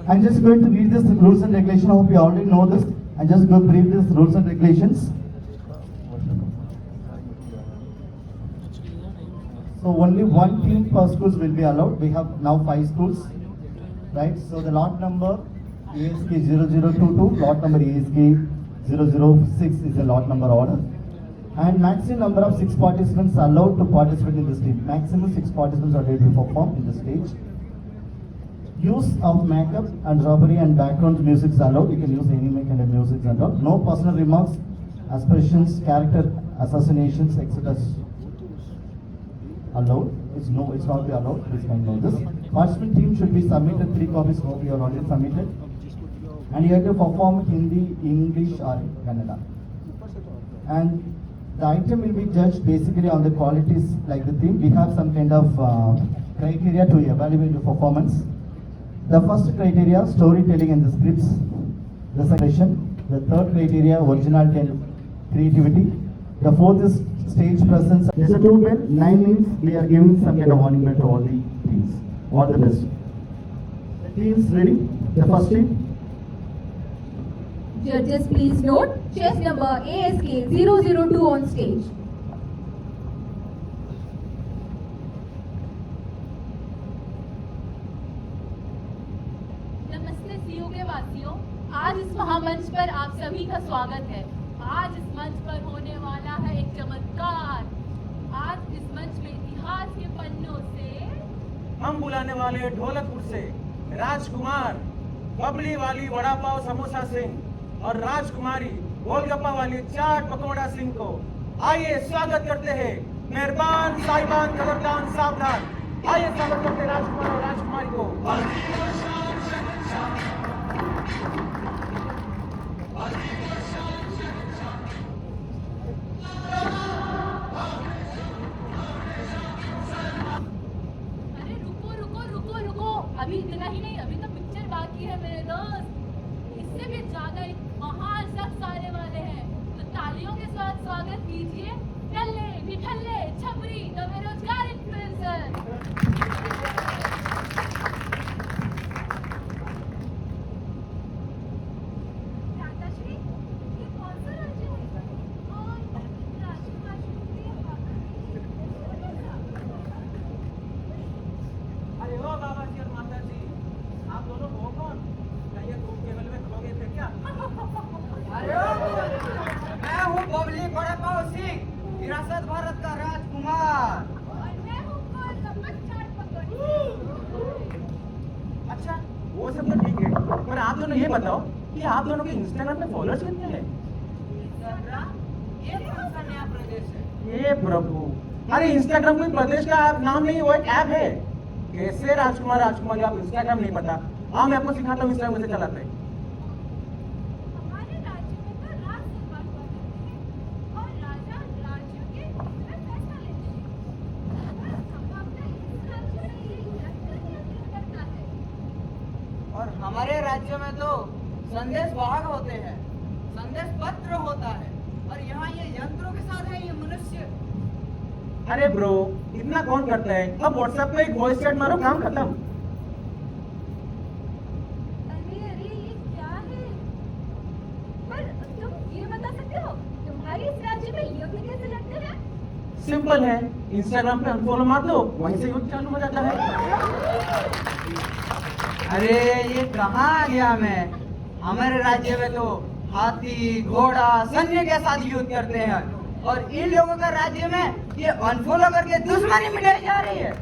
I'm just going to read this rules and regulations. I hope you already know this. I'm just going to read this rules and regulations. So only one team per schools will be allowed. We have now 5 schools, right? So the lot number ASK 0022, lot number ASK 006 is the lot number order. And maximum number of 6 participants are allowed to participate in this team. Maximum 6 participants are able to perform in the stage. Use of makeup and rubbery and background music is allowed. You can use any kind of music and all. No personal remarks, aspirations, character assassinations, etc. allowed. It's not be allowed. Please can know this. Participant team should be submitted 3 copies. Hope you are already submitted. And you have to perform Hindi, English, or Kannada. And the item will be judged basically on the qualities like the theme. We have some kind of criteria to evaluate the performance. The first criteria, storytelling and the scripts. The second, the third criteria, originality and creativity. The fourth is stage presence. There's a 2 bell, 9 means we are giving some kind of warning bell to all the teams. All the best. The teams ready? The first team. Judges, please note, chess number ASK 002 on stage. नमस्ते CU के वासियों, आज इस महामंच पर आप सभी का स्वागत है। आज इस मंच पर होने वाला है एक चमत्कार। आज इस मंच में इतिहास के पन्नों से हम बुलाने वाले ढोलकपुर से राजकुमार, बबली वाली वड़ा पाव समोसा सिंह और राजकुमारी गोलगप्पा वाली चाट पकौड़ा सिंह को आइए स्वागत करते हैं। मेहरबान, साहिबान, खबरदार, सावधान। आइए स्वागत करते हैं राजकुमार और राजकुमारी को। अरे रुको रुको रुको रुको, अभी इतना ही नहीं, अभी तो पिक्चर बाकी है मेरे दोस्त। इससे भी ज्यादा एक महान शख्स आने वाले हैं, तो तालियों के साथ स्वागत कीजिए टल्ले बिठल्ले छपरी द बेरोजगार इन्फ्लुएंसर। दादाश्री, ये कौन सा राज्य है? और राजकुमारी के अरे ओ बाबा जी और माता जी, आप दोनों हो कौन? क्या ये धूप केवल में खो गए थे क्या? अरे मैं हूँ बबली बड़ा पाव सिंह, विरासत भारत का राजकुमार। और मैं हूँ गोलगप्पा चाट पकौड़ी। अच्छा, वो सब तो ठीक है, पर आप दोनों ये बताओ कि आप दोनों के इंस्टाग्राम पे फॉलोअर्स कितने हैं? ये कौन सा नया प्रदेश है? ये प्रभु, अरे इंस्टाग्राम कोई प्रदेश का नाम नहीं, वो एक ऐप है। कैसे राजकुमार राजकुमारी आप इंस्टाग्राम नहीं पता? हाँ, मैं आपको सिखाता हूँ इंस्टाग्राम कैसे चलाते हैं। हमारे राज्य में तो राज दरबार हुआ करते हैं और राजा राज्यों के में फैसला लेते हैं। पर संभवतः इस राज्य में ये यंत्र नियंत्रित करता है। और हमारे राज्य में तो संदेश वाहक होते हैं, संदेश पत्र होता है, और यहाँ ये यंत्रों के साथ है ये मनुष्य। अरे ब्रो, इतना कौन करता है? अब व्हाट्सएप पे एक वॉइस चैट मारो, काम खत्म। अरे अरे ये क्या है? पर तुम ये बता सकते हो तुम्हारे इस राज्य में युद्ध कैसे लड़ते हैं? सिंपल है, इंस्टाग्राम पे अनफॉलो मार दो, वहीं से युद्ध चालू हो जाता है। अरे ये कहाँ आ गया मैं? हमारे राज्य में तो हाथी घोड़ा सैन्य के साथ युद्ध करते हैं, और इन लोगों का राज्य में ये अनफॉलो करके दुश्मनी मिटाई जा रही है।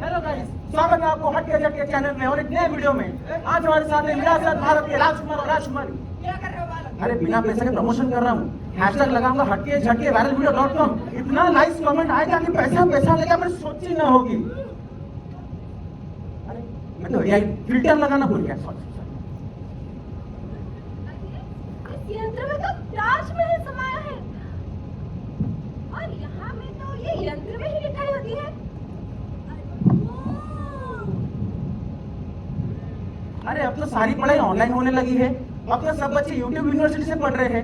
हेलो गाइस, स्वागत है आपको हटके झटके चैनल में और एक नए वीडियो में। आज हमारे साथ है विरासत भारत के राजकुमार और राजकुमारी। क्या कर रहे हो बालक? अरे बिना पैसे के प्रमोशन कर रहा हूँ, हैशटैग लगाऊंगा हटके झटके viral.com। इतना नाइस कमेंट आएगा कि पैसा पैसा लेगा, पर सोची ना होगी। अरे मैं तो AI फिल्टर लगाना भूल गया, सॉरी। अरे इस यंत्र में तो ताजमहल समाया है और यहाँ में तो ये यंत्र में ही लिखाई होती है। अरे अब तो सारी पढ़ाई ऑनलाइन होने लगी है। अब तो सब बच्चे YouTube यूनिवर्सिटी से पढ़ रहे हैं,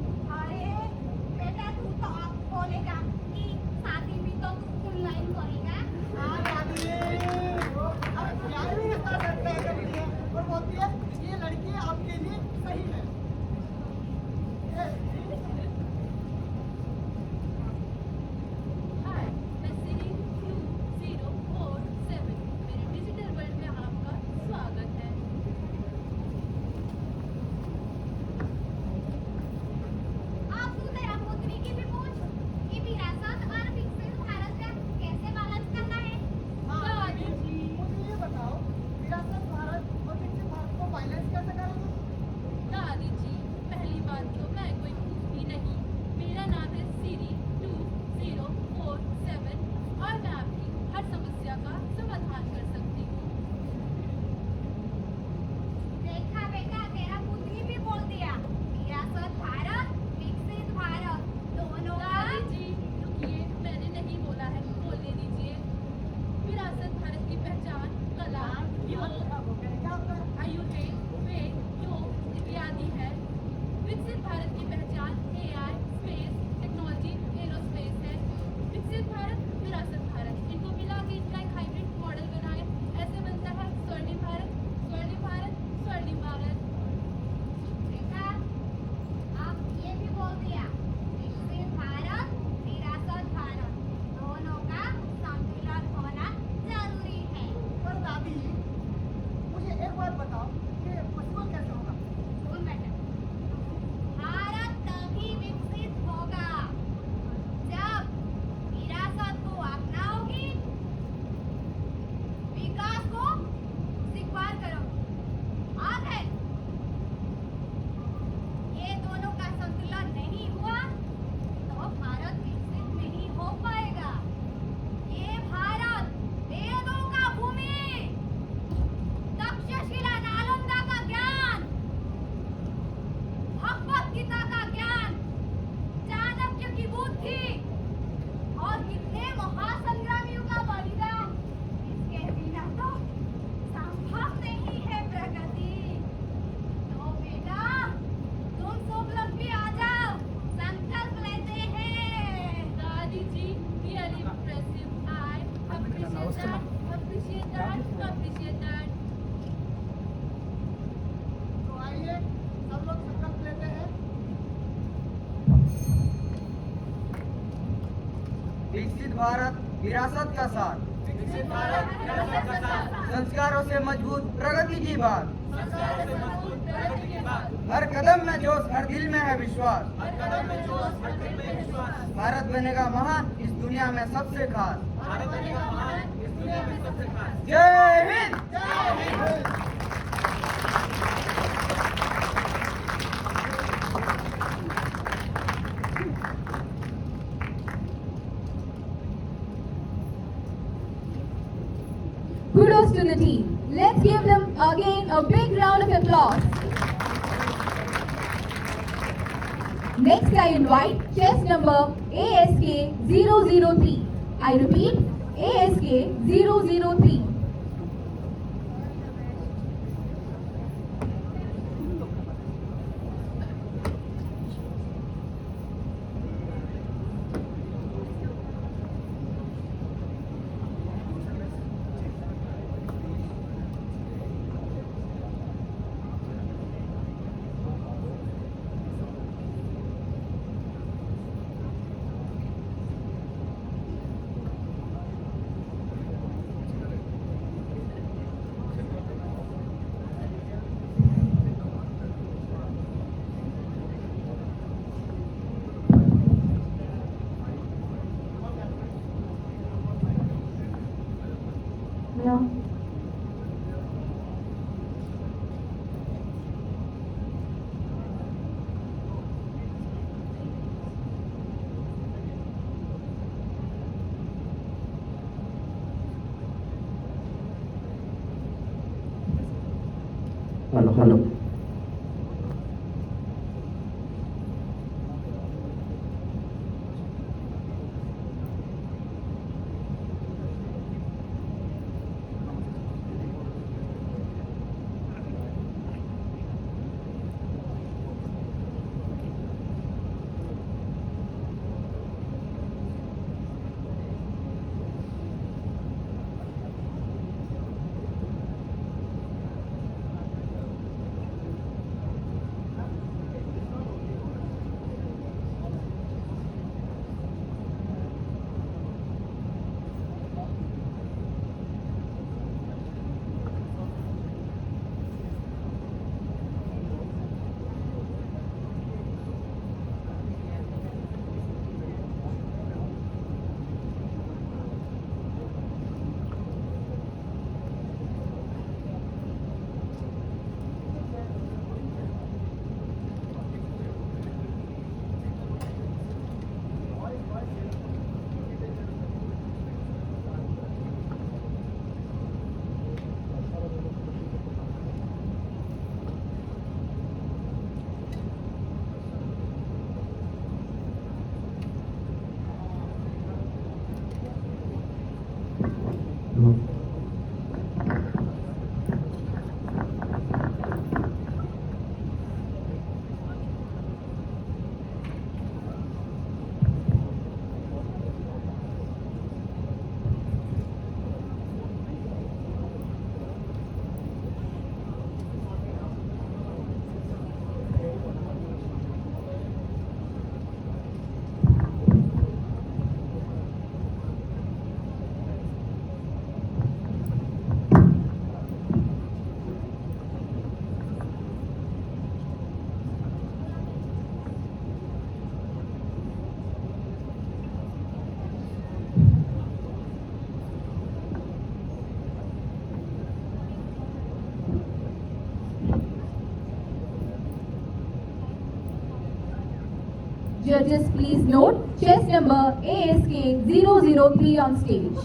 विकसित भारत विरासत का साथ, विकसित भारत विरासत का साथ, संस्कारों से मजबूत प्रगति की बात, संस्कारों से मजबूत प्रगति की बात, हर कदम में जोश, हर दिल में है विश्वास, हर कदम में जोश, हर दिल में विश्वास। भारत बनेगा महान इस दुनिया में सबसे खास। भारत बनेगा महान इस दुनिया में सबसे खास। जय Hind. Kudos to the team. Let's give them again a big round of applause. Next, I invite chess number ASK 003. I repeat, ASK 003. No. Hello. Judges, please note chess number ASK 003 on stage.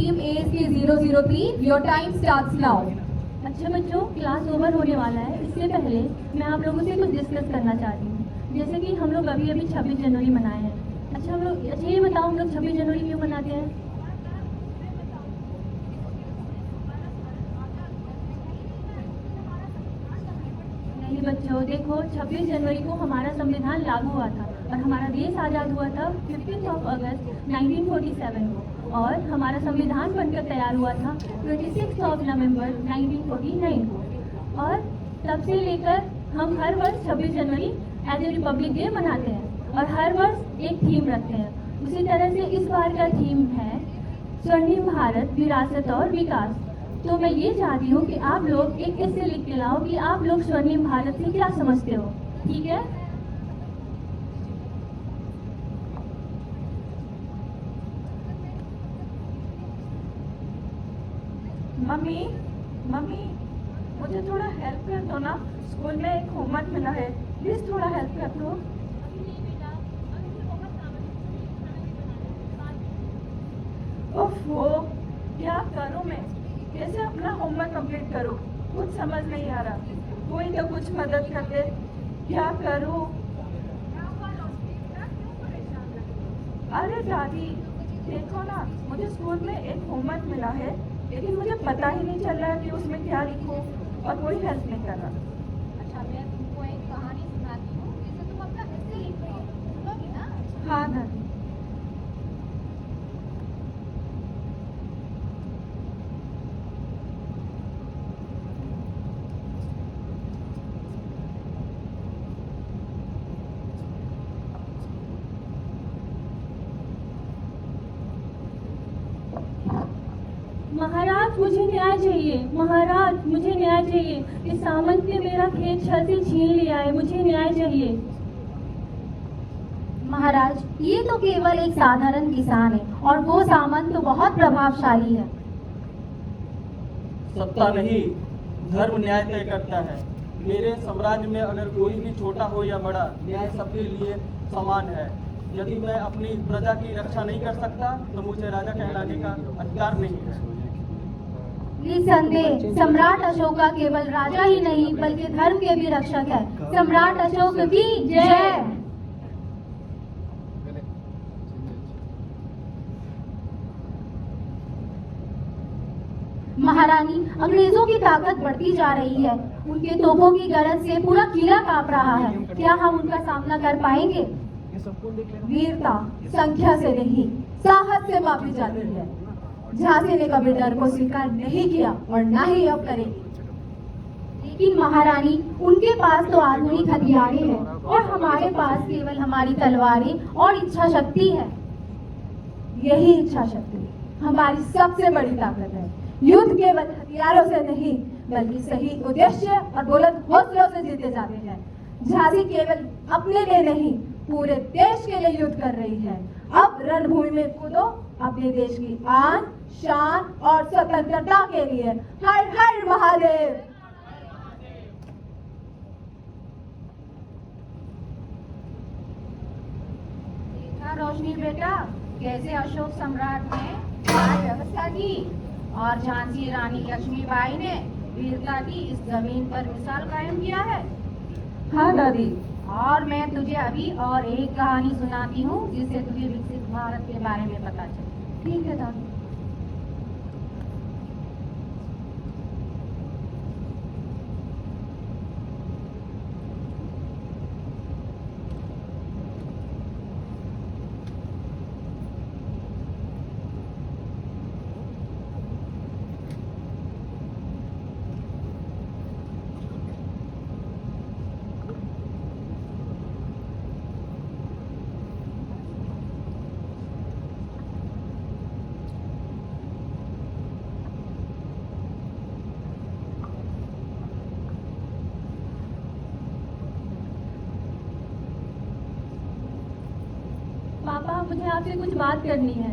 team ASK 003, your time starts now. अच्छा बच्चों, class over होने वाला है। इससे पहले मैं आप लोगों से कुछ डिस्कस करना चाहती हूँ। जैसे कि हम लोग अभी 26 जनवरी मनाए हैं। अच्छा ये बताओ हम लोग 26 जनवरी क्यों मनाते हैं? नहीं बच्चों, देखो 26 जनवरी को हमारा संविधान लागू हुआ था और हमारा देश आज़ाद हुआ था 15 अगस्त 1947 को, और हमारा संविधान बनकर तैयार हुआ था 26 नवंबर 1949 को। और तब से लेकर हम हर वर्ष 26 जनवरी एज ए रिपब्लिक डे मनाते हैं और हर वर्ष एक थीम रखते हैं। उसी तरह से इस बार का थीम है स्वर्णिम भारत, विरासत और विकास। तो मैं ये चाहती हूँ कि आप लोग एक ऐसे लिख के लाओ कि आप लोग स्वर्णिम भारत से क्या समझते हो, ठीक है? मम्मी मुझे थोड़ा हेल्प कर दो ना, स्कूल में एक होमवर्क मिला है, प्लीज थोड़ा हेल्प कर दो। ओफो, क्या करूं मैं, कैसे अपना होमवर्क कंप्लीट करूं, कुछ समझ नहीं आ रहा। कोई तो कुछ मदद कर दे, क्या करूं? अरे दादी देखो ना, मुझे स्कूल में एक होमवर्क मिला है, लेकिन मुझे पता ही नहीं चल रहा कि उसमें क्या लिखूं और कोई हेल्प नहीं कर रहा। अच्छा, मैं तुमको एक कहानी सुनाती हूँ जिससे तुम अपना ऐसे लिख रही हो, सुनोगी ना? हाँ दादी। महाराज मुझे न्याय चाहिए, महाराज मुझे न्याय चाहिए। इस सामंत ने मेरा खेत छल से छीन लिया है, मुझे न्याय चाहिए। महाराज, ये तो केवल एक साधारण किसान है और वो सामंत तो बहुत प्रभावशाली है। सत्ता नहीं, धर्म न्याय तय करता है। मेरे साम्राज्य में अगर कोई भी छोटा हो या बड़ा, न्याय सबके लिए समान है। यदि मैं अपनी प्रजा की रक्षा नहीं कर सकता तो मुझे राजा कहलाने का अधिकार नहीं है। निसंदेह सम्राट अशोक का केवल राजा ही नहीं बल्कि धर्म के भी रक्षक है। सम्राट अशोक की जय। महारानी, अंग्रेजों की ताकत बढ़ती जा रही है। उनके तोपों की गरज से पूरा किला कांप रहा है। क्या हम उनका सामना कर पाएंगे? वीरता संख्या से नहीं, साहस से मापी जाती है। झांसी ने कभी डर को स्वीकार नहीं किया और ना ही अब करेगी। लेकिन महारानी, उनके पास तो आधुनिक हथियारें हैं और हमारे पास केवल हमारी तलवारें और इच्छा शक्ति है। यही इच्छा शक्ति हमारी सबसे बड़ी ताकत है। युद्ध केवल हथियारों से नहीं बल्कि सही उद्देश्य और बुलंद हौसलों से जीते जाते हैं। झांसी केवल अपने लिए नहीं पूरे देश के लिए युद्ध कर रही है। अब रणभूमि में कूदो, अपने देश की आन, शान और स्वतंत्रता के लिए। हर हर महादेव। देखा रोशनी बेटा, कैसे अशोक सम्राट ने न्याय व्यवस्था की और झांसी रानी लक्ष्मीबाई ने वीरता की इस जमीन पर मिसाल कायम किया है। हाँ दादी। और मैं तुझे अभी और एक कहानी सुनाती हूँ जिससे तुझे विकसित भारत के बारे में पता चले। ठीक है दादी। पापा, मुझे आपसे कुछ बात करनी है।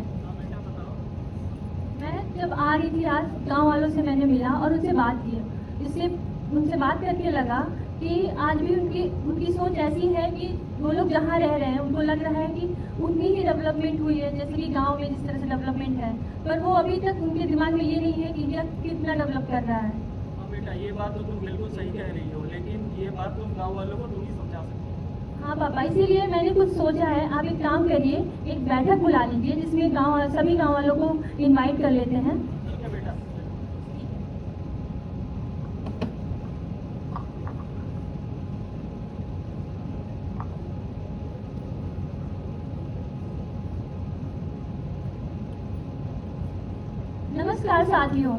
मैं जब आ रही थी आज, गांव वालों से मैंने मिला और उनसे बात की। इससे उनसे बात करके लगा कि आज भी उनकी सोच ऐसी है कि वो लोग जहाँ रह रहे हैं उनको लग रहा है कि उतनी ही डेवलपमेंट हुई है जैसे कि गांव में जिस तरह से डेवलपमेंट है, पर वो अभी तक उनके दिमाग में ये नहीं है कि इंडिया कितना डेवलप कर रहा है। हाँ बेटा, ये बात तो तुम बिल्कुल सही कह रही हो, लेकिन ये बात तुम गाँव वालों को तुम ही समझा सकते हो। हाँ पापा, इसीलिए मैंने कुछ सोचा है। आप एक काम करिए, एक बैठक बुला लीजिए जिसमें सभी गाँव वालों को इन्वाइट कर लेते हैं। ठीक है बेटा। नमस्कार साथियों,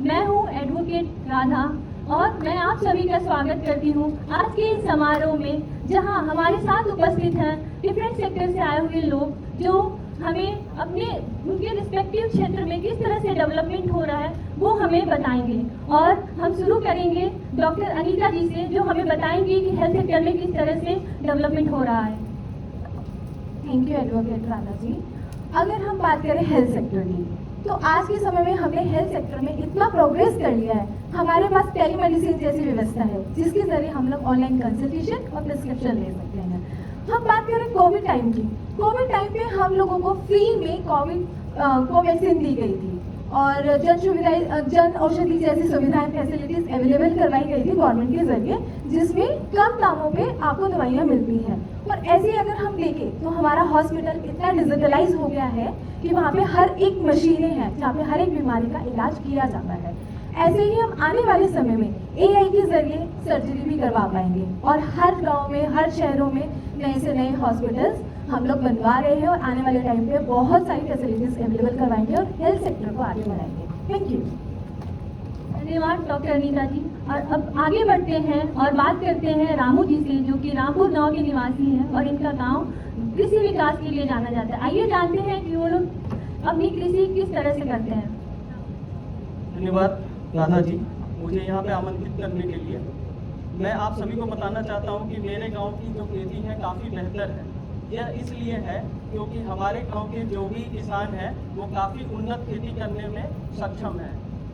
मैं हूँ एडवोकेट राधा और मैं आप सभी का स्वागत करती हूँ आज के इस समारोह में, जहाँ हमारे साथ उपस्थित हैं डिफरेंट सेक्टर से आए हुए लोग जो हमें अपने उनके रिस्पेक्टिव क्षेत्र में किस तरह से डेवलपमेंट हो रहा है वो हमें बताएंगे। और हम शुरू करेंगे डॉक्टर अनीता जी से, जो हमें बताएंगे कि हेल्थ सेक्टर में किस तरह से डेवलपमेंट हो रहा है। Thank you advocate Radha ji. अगर हम बात करें हेल्थ सेक्टर की, तो आज के समय में हमने हेल्थ सेक्टर में इतना प्रोग्रेस कर लिया है। हमारे पास टेलीमेडिसिन जैसी व्यवस्था है जिसके जरिए हम लोग ऑनलाइन कंसल्टेशन और प्रिस्क्रिप्शन ले सकते हैं। हम बात करें कोविड टाइम की, कोविड टाइम पे हम लोगों को फ्री में कोवैक्सीन दी गई थी और जन औषधि जैसी सुविधाएं फैसिलिटीज अवेलेबल करवाई गई थी गवर्नमेंट के जरिए, जिसमें कम दामों पे आपको दवाइयाँ मिलती हैं। और ऐसे अगर हम देखें तो हमारा हॉस्पिटल इतना डिजिटलाइज हो गया है कि वहाँ पे हर एक मशीनें हैं जहाँ पे हर एक बीमारी का इलाज किया जाता है। ऐसे ही हम आने वाले समय में AI के जरिए सर्जरी भी करवा पाएंगे और हर गांव में, हर शहरों में नए से नए हॉस्पिटल्स हम लोग बनवा रहे हैं और आने वाले टाइम पे बहुत सारी फैसिलिटीज अवेलेबल करवाएंगे और हेल्थ सेक्टर को आगे बढ़ाएंगे। Thank you. धन्यवाद डॉक्टर अनीता जी। और अब आगे बढ़ते हैं और बात करते हैं रामू जी से, जो कि रामपुर गांव के निवासी हैं और इनका गांव कृषि विकास के लिए जाना जाता है। आइए जानते हैं कि वो लोग अपनी कृषि किस तरह से करते हैं। धन्यवाद राधा जी, मुझे यहाँ पे आमंत्रित करने के लिए। मैं आप सभी को बताना चाहता हूँ कि मेरे गांव की जो खेती है काफ़ी बेहतर है। यह इसलिए है क्योंकि हमारे गांव के जो भी किसान हैं वो काफ़ी उन्नत खेती करने में सक्षम है।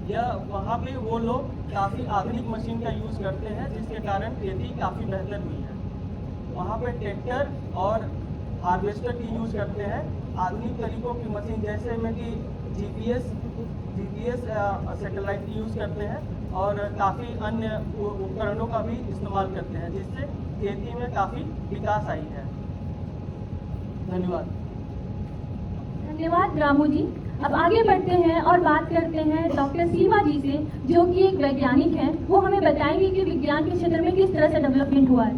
यह वहाँ पे वो लोग काफ़ी आधुनिक मशीन का यूज़ करते हैं, जिसके कारण खेती काफ़ी बेहतर हुई है। वहाँ पे ट्रैक्टर और हार्वेस्टर की यूज़ करते हैं। आधुनिक तरीकों की मशीन जैसे में कि GPS सैटेलाइट की यूज़ करते हैं और काफ़ी अन्य उपकरणों का भी इस्तेमाल करते हैं, जिससे खेती में काफ़ी विकास आई है। धन्यवाद। धन्यवाद रामू जी। अब आगे बढ़ते हैं और बात करते हैं डॉक्टर सीमा जी से, जो कि एक वैज्ञानिक हैं। वो हमें बताएंगे कि विज्ञान के क्षेत्र में किस तरह से डेवलपमेंट हुआ है।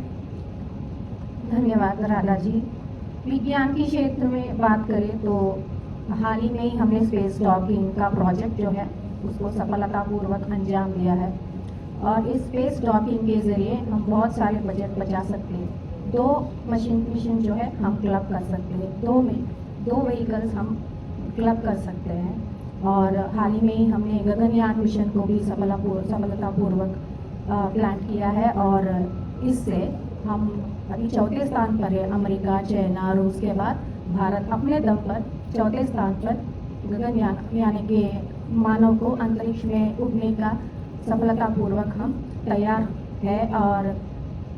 धन्यवाद राधा जी। विज्ञान के क्षेत्र में बात करें तो हाल ही में ही हमने स्पेस डॉकिंग का प्रोजेक्ट जो है उसको सफलतापूर्वक अंजाम दिया है और इस स्पेस डॉकिंग के ज़रिए हम बहुत सारे बजट बचा सकते हैं। 2 मिशन जो है हम क्लब कर सकते हैं, 2 व्हीकल्स हम क्लब कर सकते हैं। और हाल ही में ही हमने गगनयान मिशन को भी सफलतापूर्वक प्लान किया है और इससे हम अभी 4थे स्थान पर है। अमेरिका, चाइना, रूस के बाद भारत अपने दम पर 4थे स्थान पर गगनयान यानी कि मानव को अंतरिक्ष में उड़ने का सफलतापूर्वक हम तैयार है। और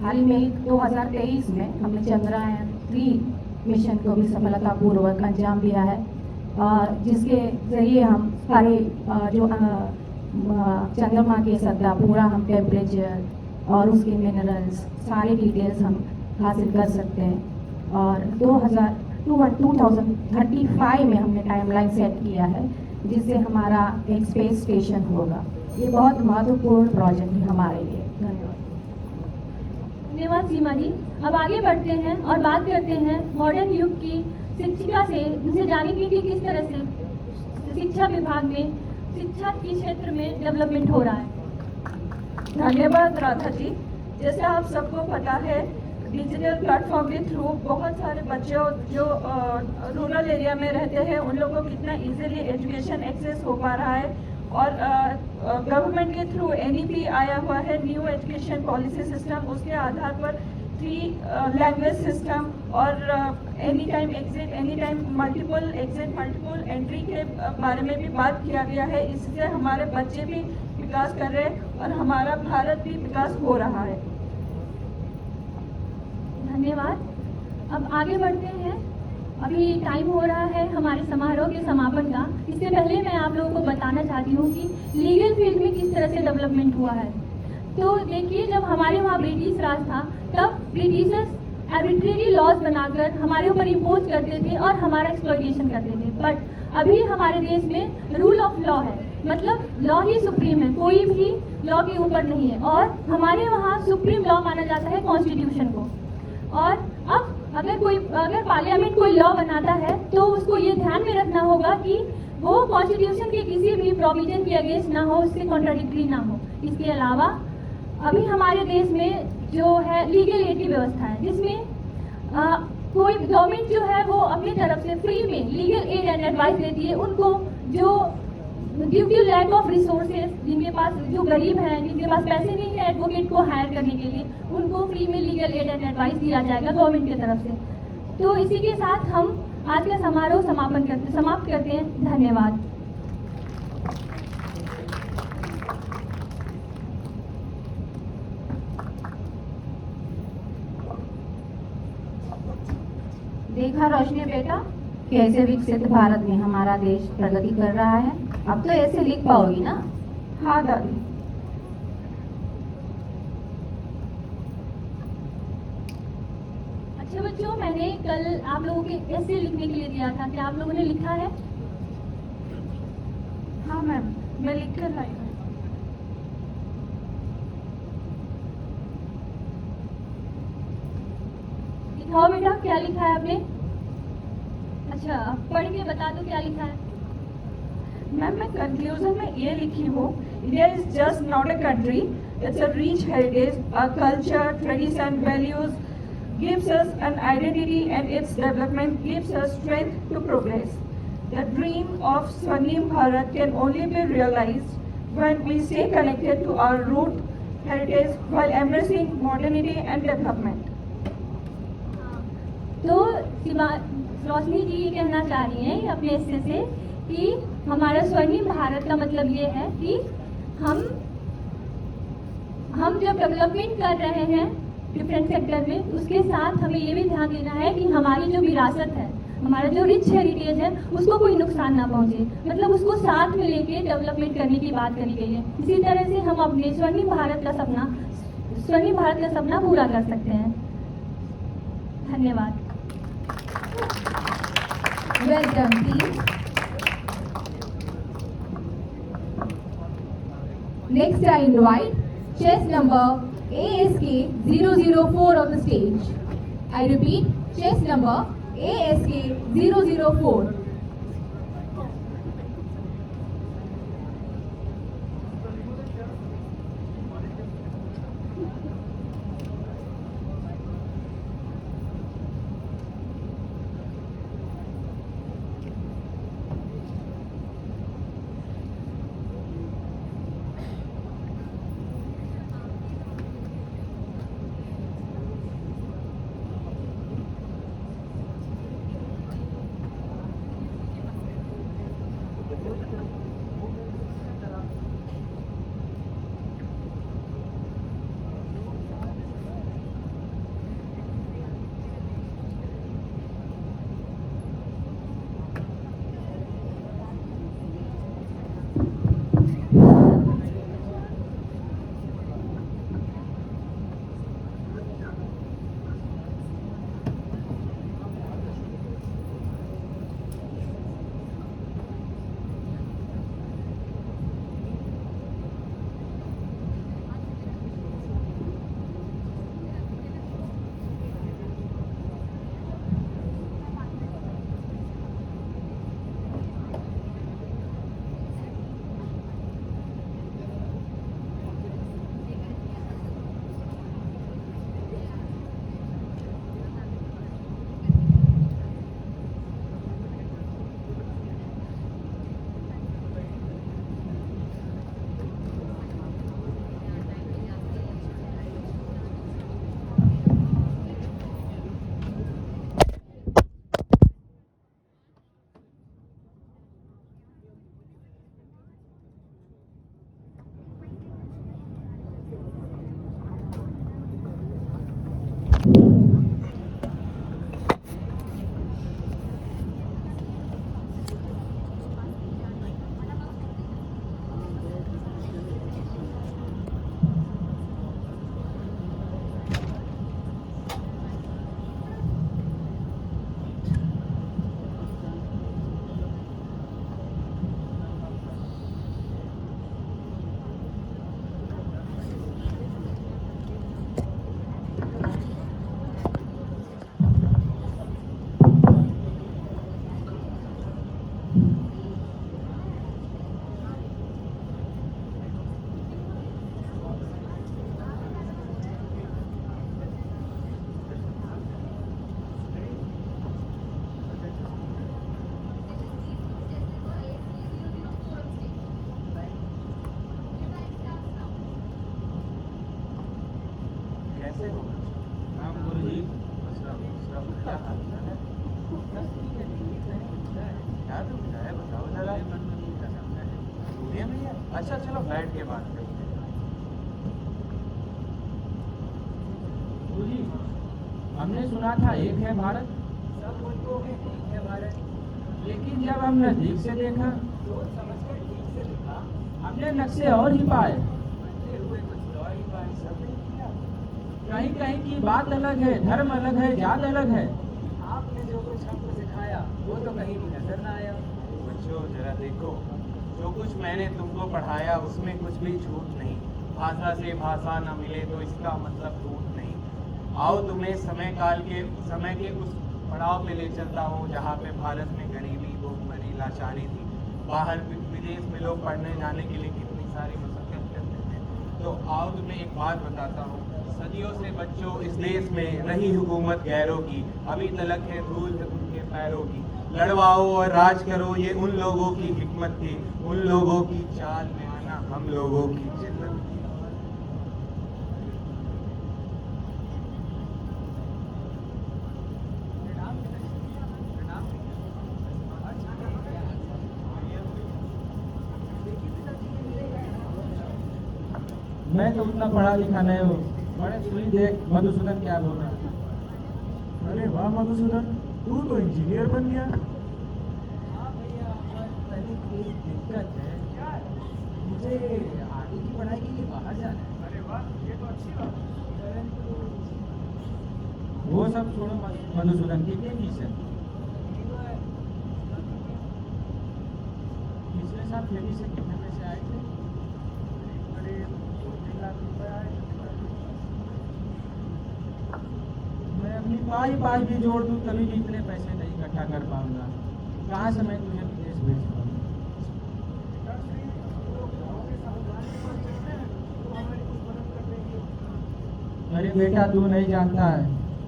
हाल ही में 2023 में हमने चंद्रयान 3 मिशन को भी सफलतापूर्वक अंजाम दिया है और जिसके ज़रिए हम सारे जो चंद्रमा के सतह पूरा हम टेम्परेचर और उसके मिनरल्स सारे डिटेल्स हम हासिल कर सकते हैं। और 2035 में हमने टाइमलाइन सेट किया है जिससे हमारा एक स्पेस स्टेशन होगा। ये बहुत महत्वपूर्ण प्रोजेक्ट है हमारे लिए। धन्यवाद। धन्यवाद सीमा जी। अब आगे बढ़ते हैं और बात करते हैं मॉडर्न युग की शिक्षिका से, उनसे जानेंगे कि किस तरह से शिक्षा विभाग में शिक्षा के क्षेत्र में डेवलपमेंट हो रहा है। धन्यवाद राधा जी। जैसे आप सबको पता है, डिजिटल प्लेटफॉर्म के थ्रू बहुत सारे बच्चों जो रूरल एरिया में रहते हैं उन लोगों को कितना इजीली एजुकेशन एक्सेस हो पा रहा है। और गवर्नमेंट के थ्रू NEP आया हुआ है, न्यू एजुकेशन पॉलिसी सिस्टम, उसके आधार पर 3 लैंग्वेज सिस्टम और any time exit, any time multiple exit, multiple entry के बारे में भी बात किया गया है। इससे हमारे बच्चे भी विकास कर रहे हैं और हमारा भारत भी विकास हो रहा है। धन्यवाद। अब आगे बढ़ते हैं। अभी टाइम हो रहा है हमारे समारोह के समापन का। इससे पहले मैं आप लोगों को बताना चाहती हूँ कि लीगल फील्ड में किस तरह से डेवलपमेंट हुआ है। तो देखिए, जब हमारे वहाँ ब्रिटिश राज था तब ब्रिटिशर्स आर्बिट्रेरी लॉज बनाकर हमारे ऊपर इम्पोज करते थे और हमारा एक्सप्लॉइटेशन करते थे। बट अभी हमारे देश में रूल ऑफ लॉ है, मतलब लॉ ही सुप्रीम है, कोई भी लॉ के ऊपर नहीं है। और हमारे वहाँ सुप्रीम लॉ माना जाता है कॉन्स्टिट्यूशन को। और अब अगर पार्लियामेंट कोई लॉ बनाता है तो उसको ये ध्यान में रखना होगा कि वो कॉन्स्टिट्यूशन के किसी भी प्रोविजन के अगेंस्ट ना हो, उससे कॉन्ट्राडिक्टरी ना हो। इसके अलावा अभी हमारे देश में जो है लीगल एड की व्यवस्था है, जिसमें कोई गवर्नमेंट जो है वो अपनी तरफ से फ्री में लीगल एड एंड एडवाइस देती है उनको जो due to lack of resources, जिनके पास जो गरीब हैं, जिनके पास पैसे नहीं है एडवोकेट को हायर करने के लिए, उनको फ्री में लीगल एड एंड एडवाइस दिया जाएगा गवर्नमेंट की तरफ से। तो इसी के साथ हम आज का समारोह समाप्त करते हैं। धन्यवाद। देखा रोशनी बेटा, कैसे विकसित भारत में हमारा देश प्रगति कर रहा है। अब तो ऐसे लिख पाओगी ना? हाँ दादी। अच्छा बच्चों, मैंने कल आप लोगों के ऐसे लिखने के लिए दिया था, क्या आप लोगों ने लिखा है? हाँ मैम, मैं लिख कर लाई हूँ। दिखाओ बेटा, क्या लिखा है आपने? अच्छा, पढ़ के बता दो क्या लिखा है। मैम, मैं कंक्लूजन में ये लिखी हूँ, India is just not a country, it's a rich heritage, a culture, tradition, values gives us an identity and its development gives us strength to progress. The dream of Swarnim Bharat can only be realized when we stay connected to our root heritage while embracing modernity and development. तो रोशनी जी ये कहना चाह रही हैं अपने हिस्से से कि हमारा स्वर्णिम भारत का मतलब ये है कि हम जब डेवलपमेंट कर रहे हैं डिफरेंट सेक्टर में, उसके साथ हमें ये भी ध्यान देना है कि हमारी जो विरासत है, हमारा जो रिच हेरिटेज है, उसको कोई नुकसान ना पहुंचे। मतलब उसको साथ में लेके डेवलपमेंट करने की बात करी गई है। इसी तरह से हम अपने स्वर्णिम भारत का सपना पूरा कर सकते हैं। धन्यवाद। Well done, team. Next, I invite chess number ASK 004 on the stage. I repeat, chess number ASK 004. कैसे हो? राम गुरु जी। क्या हाल है? क्या तुम है बताओ जरा। दुनिया में है? अच्छा चलो बैठ के बात करते हैं। गुरु जी, हमने सुना था एक है भारत, सब मुल्कों में एक है भारत, लेकिन जब हम नजदीक से देखा सोच समझ कर ठीक से लिखा, हमने नक्शे और ही पाए। बदले हुए कुछ और ही पाए। सब नहीं किया। कहीं कहीं की बात अलग है, धर्म अलग है, जात अलग है। आपने जो कुछ हमको सिखाया वो तो कहीं भी नजर ना आया। बच्चों जरा देखो, जो कुछ मैंने तुमको पढ़ाया उसमें कुछ भी झूठ नहीं। भाषा से भाषा न मिले तो इसका मतलब झूठ नहीं। आओ तुम्हें समय के उस पड़ाव पे ले चलता हूँ जहाँ पे भारत में गरीबी, भूखमरी, लाचारी थी। बाहर विदेश में लोग पढ़ने जाने के लिए कितनी सारी मशक्कत करते थे। तो आओ तुम्हें एक बात बताता हूँ, सदियों से बच्चों इस देश में रही हुकूमत गैरों की, अभी तलक है धूल उनके पैरों की। लड़वाओ और राज करो, ये उन लोगों की हिकमत थी, उन लोगों की चाल में आना हम लोगों की जिल्लत थी। मैं तो उतना पढ़ा लिखा नहीं हूँ। बड़े सुनी देख मधुसूदन क्या बोल रहा है। अरे वाह मधुसूदन, तू तो इंजीनियर बन गया। हाँ भैया, पर पहले एक दिक्कत है, मुझे आगे की पढ़ाई के लिए बाहर जाना है। अरे वाह, ये तो अच्छी बात है। परंतु वो सब छोड़ो मधुसूदन, कितनी फीस है? पिछले साल खेती से कितने पैसे आए थे? करीब 2-3 लाख रुपए आए। मैं अपनी पाई भी जोड़ दूँ तभी भी इतने पैसे नहीं इकट्ठा कर पाऊंगा। कहाँ से मैं तुझे विदेश भेज पाऊंगा? पिताश्री, हम लोग गाँव के साहूकार के पास चलते हैं, तो हमारी कुछ मदद कर देंगे। अरे बेटा, तू नहीं जानता है,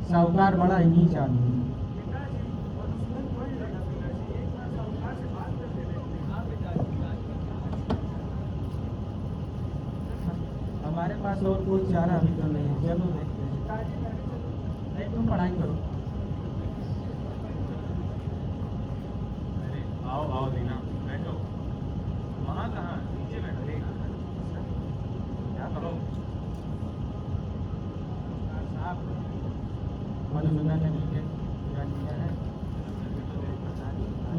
साहूकार बड़ा ही नीच आदमी है। पिताजी, मधुसूदन कोई लगा पिताजी, एक बार साहूकार से बात कर लेते हैं। हाँ पिताजी, हमारे पास और कोई चारा अभी तो नहीं है, चलो देखते हैं। पिताजी मैंने चलो। नहीं, तुम पढ़ाई करो। अरे आओ दीना, बैठो। वहाँ कहाँ, नीचे बैठो। क्या करो? साहब, मधुसूदन ने मुझे पूरा किया है,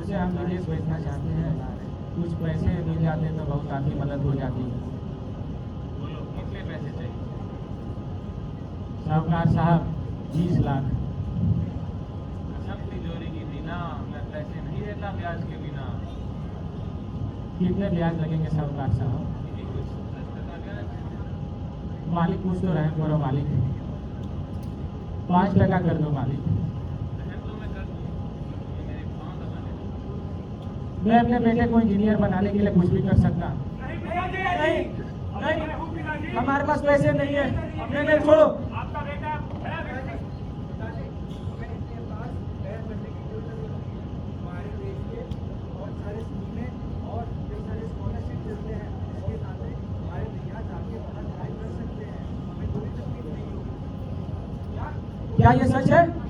उसे हम विदेश भेजना चाहते हैं। कुछ पैसे मिल जाते तो बहुत काफ़ी मदद हो जाती है। बोलो कितने पैसे चाहिए? साहूकार साहब, 20 लाख। सब तिजोरी की दीना, मैं पैसे नहीं देता ब्याज के बिना। कितने ब्याज लगेंगे साहूकार साहब? ये कुछ 10% ब्याज। मालिक कुछ तो रहम करो मालिक, 5% कर दो मालिक। रहम तो मैं कर दूँ, ये मेरे पाँव दबा दे। मैं अपने बेटे को इंजीनियर बनाने के लिए कुछ भी कर सकता। नहीं पिताजी, नहीं, मैं हूँ पिताजी। हमारे पास पैसे नहीं है। नहीं, छोड़ो। आपका बेटा है बेटा। पिताजी, हमें इनके पास पैर करने की कोई जरूरत नहीं है। हमारे देश के बहुत सारे स्कीमें और कई सारे स्कॉलरशिप चलते हैं, इसके साथ हमारे भैया जाके वहाँ पढ़ाई कर सकते हैं, हमें कोई तकलीफ नहीं होगी। क्या ये सच है? इसके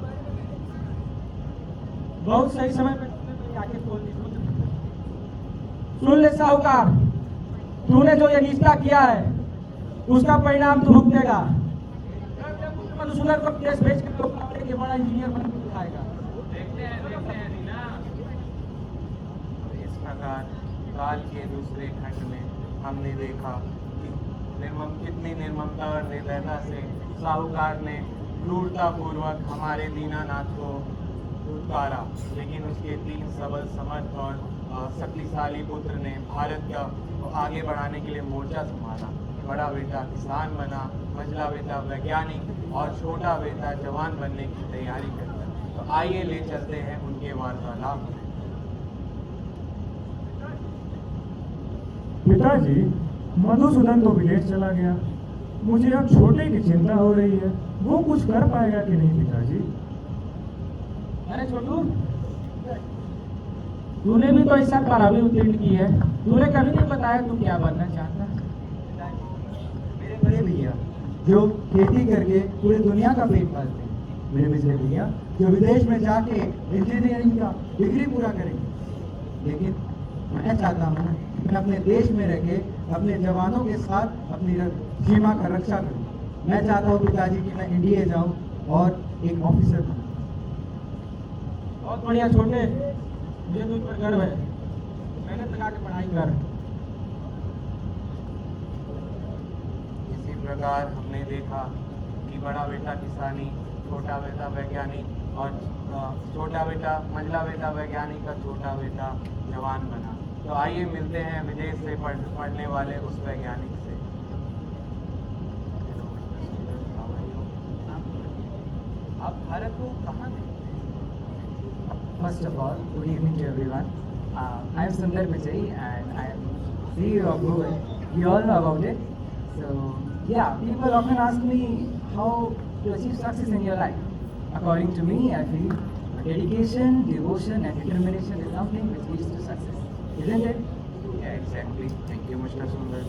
बारे में मैंने भी सुना है। बहुत सही समय पे तुमने मेरी आंखें खोल दी। सुन ले साहूकार, तूने जो ये रिश्ता किया है उसका परिणाम तू भुगतेगा। मधुसूदन को देश भेज के तो के बड़ा इंजीनियर बन के दिखाएगा। देखते हैं दीना। इस प्रकार काल के दूसरे खंड में हमने देखा कि कितनी निर्ममता और निर्दयता से साहूकार ने क्रूरता पूर्वक हमारे दीनानाथ को उतारा, लेकिन उसके 3 सबल समर्थ और शक्तिशाली पुत्र ने भारत का आगे बढ़ाने के लिए मोर्चा संभाला। बड़ा बेटा किसान बना, मझला बेटा वैज्ञानिक और छोटा बेटा जवान बनने की तैयारी करता। तो आइए ले चलते हैं उनके वार्तालाप में। पिताजी, मधुसूदन तो विदेश चला गया, मुझे अब छोटे की चिंता हो रही है। वो कुछ कर पाएगा कि नहीं पिताजी? अरे छोटू, तूने भी तो इस साल 12वीं उत्तीर्ण की है, तूने कभी नहीं बताया तू क्या बनना चाहता है? मेरे बड़े भैया, जो खेती करके पूरी दुनिया का पेट पालते हैं। मेरे पिछले भैया जो विदेश में जाके इंजीनियरिंग का डिग्री पूरा करेंगे, लेकिन मैं चाहता हूँ मैं अपने देश में रह के अपने जवानों के साथ अपनी सीमा का रक्षा करूँ। मैं चाहता हूँ पिताजी कि मैं इंडिया जाऊँ और एक ऑफिसर बनूँ। बहुत बढ़िया छोटे, मुझे तुझ पर गर्व है। मेहनत लगा के पढ़ाई कर। इसी प्रकार हमने देखा कि बड़ा बेटा किसानी, छोटा बेटा वैज्ञानिक और छोटा बेटा मंझला बेटा वैज्ञानिक और छोटा बेटा जवान बना। तो आइए मिलते हैं विदेश से पढ़ने वाले उस वैज्ञानिक से। आप भारत को कहाँ देखते हैं? First of all, good evening to everyone. I am Sundar Vijay and I am CEO of Google. You all know about it. So yeah, people often ask me how to achieve success in your life. According to me, I feel dedication, devotion and determination is something which leads to success. Isn't it? Yeah, exactly. Thank you, Mr. Sundar.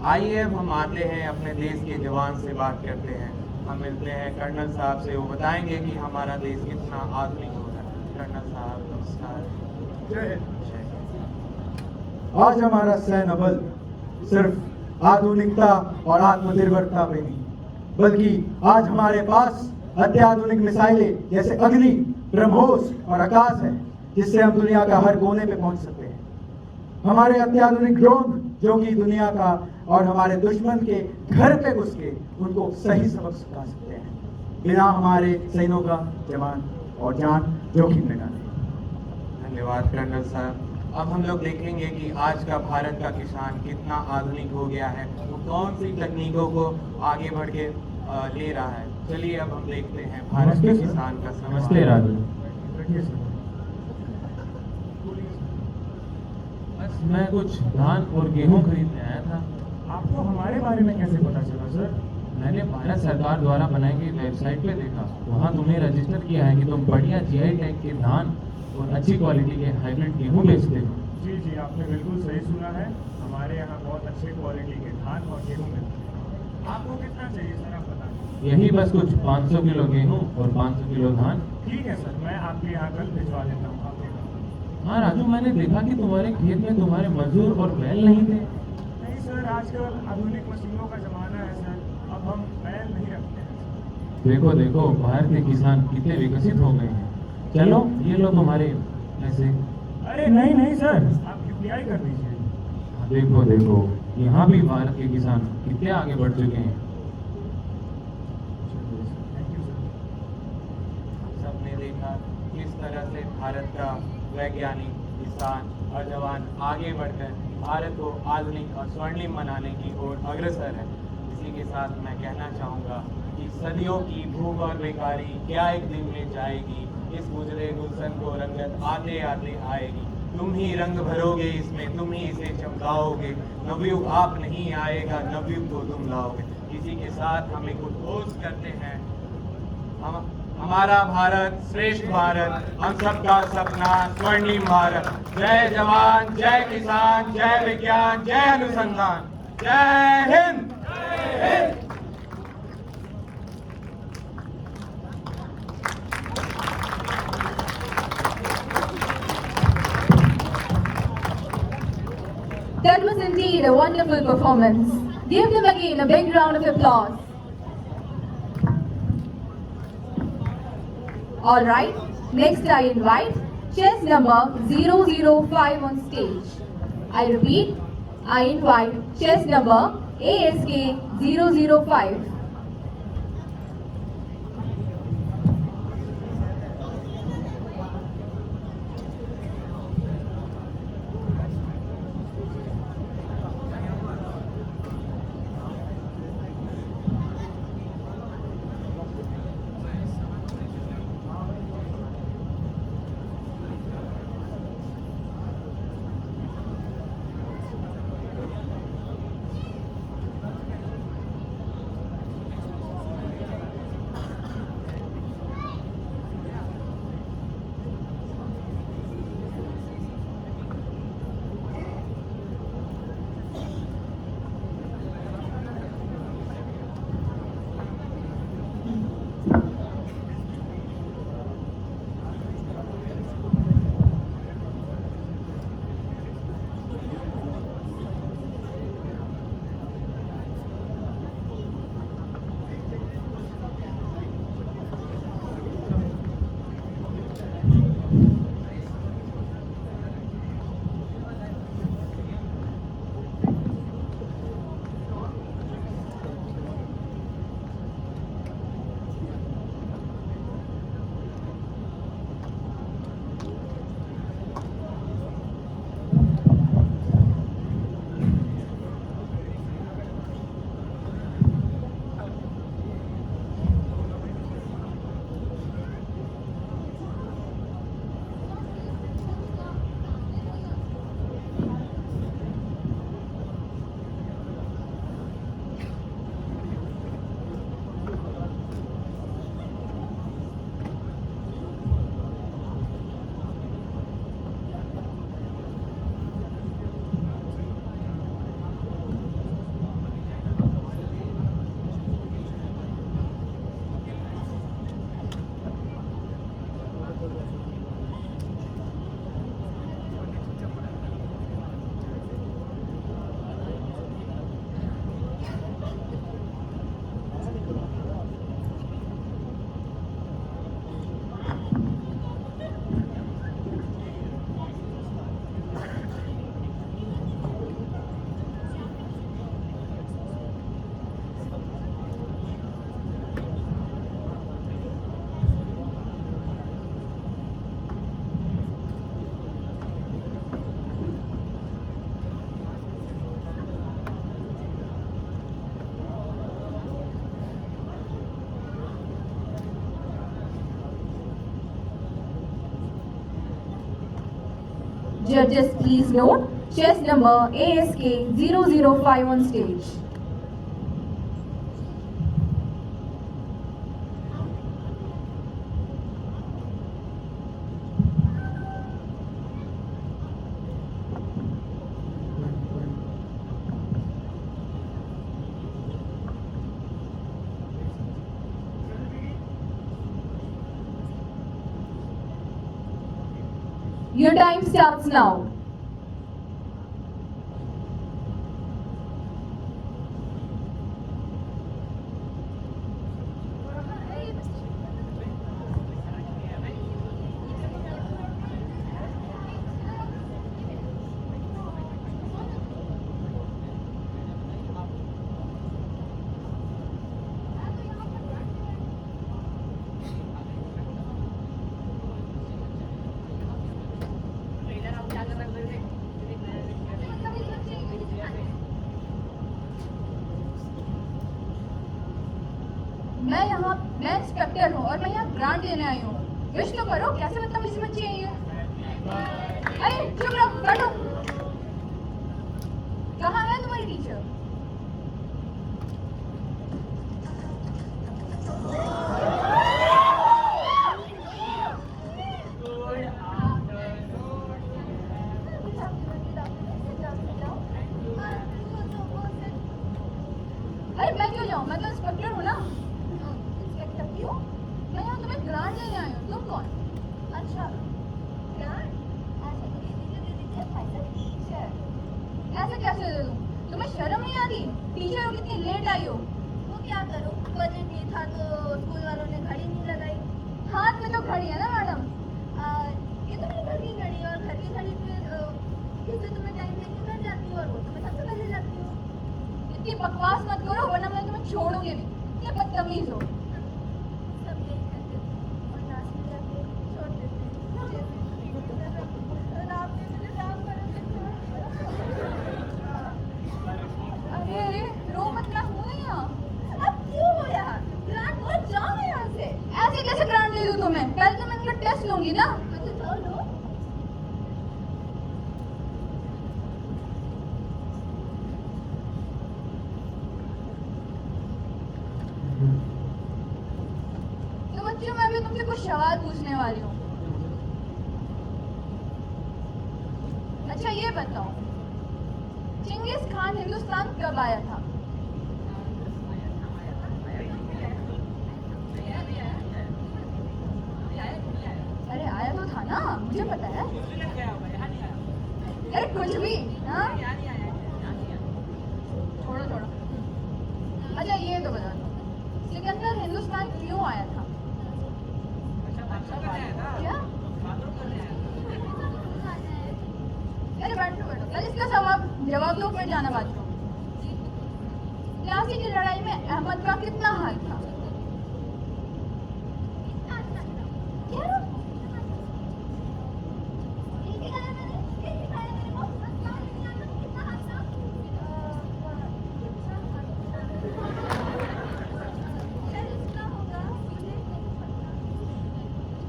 आइए अब हम आते हैं अपने देश के जवान से बात करते हैं। हम मिलते हैं कर्नल साहब से, वो बताएंगे कि हमारा देश कितना आधुनिक हो रहा है। कर्नल साहब नमस्कार। जय हिंद। आज हमारा सैन्य बल सिर्फ आधुनिकता और आत्मनिर्भरता पे नहीं, बल्कि आज हमारे पास अत्याधुनिक मिसाइलें जैसे अग्नि, ब्रह्मोस और आकाश है, जिससे हम दुनिया का हर कोने पे पहुंच सकते हैं। हमारे अत्याधुनिक ड्रोन जो कि दुनिया का और हमारे दुश्मन के घर पे घुस के उनको सही सबक सिखा सकते हैं, बिना हमारे सैनिकों का जवान और जान जोखिम में डाले। धन्यवाद कर्नल साहब। अब हम लोग देखेंगे कि आज का भारत का किसान कितना आधुनिक हो गया है, वो कौन सी तकनीकों को आगे बढ़ के ले रहा है। चलिए अब हम देखते हैं भारत के किसान का सवाल। नमस्ते राजू। बस मैं कुछ धान और गेहूं खरीदने आया था। आपको हमारे बारे में कैसे पता चला सर? मैंने भारत सरकार द्वारा बनाई गई वेबसाइट पे देखा, वहाँ तुम्हें रजिस्टर किया है कि तुम बढ़िया जीआई टैग के धान और अच्छी क्वालिटी के हाइब्रिड गेहूं बेचते हो। जी जी, आपने बिल्कुल सही सुना है। हमारे यहाँ बहुत अच्छे क्वालिटी के धान और गेहूँ मिलते हैं। आपको कितना चाहिए सर, आप बताइए। यही बस कुछ 500 किलो गेहूं और 500 किलो धान। ठीक है सर, मैं आपके यहाँ कल भिजवा देता हूँ। आप देखा। हाँ राजू, मैंने देखा कि तुम्हारे खेत में तुम्हारे मजदूर और बैल नहीं थे। नहीं सर, आजकल आधुनिक मशीनों का जमाना है सर, अब हम बैल नहीं रखते हैं। देखो देखो, भारत के किसान कितने विकसित हो गए हैं। चलो ये लो तुम्हारे पैसे। अरे नहीं नहीं सर, आप यूपीआई कर दीजिए। देखो देखो, यहाँ भी भारत के किसान कितने आगे बढ़ चुके हैं। Thank you sir. सबने देखा किस तरह से भारत का वैज्ञानिक, किसान और जवान आगे बढ़कर भारत को आधुनिक और स्वर्णिम बनाने की ओर अग्रसर है। इसी के साथ मैं कहना चाहूँगा कि सदियों की भूख और बेकारी क्या एक दिन में जाएगी। इस गुजरे गुलशन को रंगत आते आते आएगी। तुम ही रंग भरोगे इसमें, तुम ही इसे चमकाओगे। नवयुग आप नहीं आएगा, नवयुग को तुम लाओगे। इसी के साथ हम एक उद्घोष करते हैं, हमारा भारत श्रेष्ठ भारत, हम सबका सपना स्वर्णिम भारत। जय जवान, जय किसान, जय विज्ञान, जय अनुसंधान। जय Hind. That was indeed a wonderful performance. Give them again a big round of applause. All right, next I invite chess number 005 on stage. I repeat, I invite chess number ASK 005. Judges, please note, chest number ASK 005 on stage. Your time starts now. मैं inspector हूँ और मैं यहाँ grant देने आई हूँ। Wish तो करो, कैसे बदतमीजी मची है ये? अरे चुप रहो, बैठो। कहाँ है तुम्हारी टीचर? अरे मैं क्यों जाऊँ? मैं तो इंस्पेक्टर हूँ ना। इंस्पेक्टर क्यों? मैं यहाँ तुम्हें ग्रांट लेने आई हूँ। तुम कौन? अच्छा, ग्रांट? ऐसे दे दीजिए फाइनल टीचर। ऐसे कैसे दे दूँ? तुम्हें शर्म नहीं आती? टीचर हो कितनी लेट आई हो? वो क्या करूँ? बजट नहीं था तो स्कूल वालों ने घड़ी नहीं लगाई। हाथ में तो घड़ी है ना मैडम? ये तो मेरे घर की घड़ी और घर की घड़ी पे किससे तुम्हें टाइम देके मैं जाती हूँ और वो तुम्हें सबसे पहले जाती हूँ। इतनी बकवास मत करो वरना मैं तुम्हें छोड़ूंगी नहीं। क्या बदतमीज हो। सब यही कहते हैं और लास्ट में जाके छोड़ देते हैं। राम ने मुझे राम अरे रो मत, मैं हूँ ना यहाँ। अब क्यों हो यहाँ? ग्रांट लो, जाओ यहाँ से। ऐसे कैसे ग्रांट दे दूँ तुम्हें? पहले तो मैं इनका टेस्ट लूंगी ना। तो जाओ लो। तो बच्चों मैं भी तुमसे कुछ सवाल पूछने वाली हूँ। अच्छा ये बताओ, चिंगिस खान हिंदुस्तान कब आया था? अरे आया तो था ना, मुझे पता है। अरे कुछ भी हाँ? छोड़ो छोड़ो। अच्छा ये तो बता दो, सिकंदर हिंदुस्तान क्यों आया था? क्या? अरे बैठो बैठो, पहले इसका जवाब दो, फिर जाना बात करो। प्लासी की लड़ाई में अहमद का कितना हाथ था? क्या?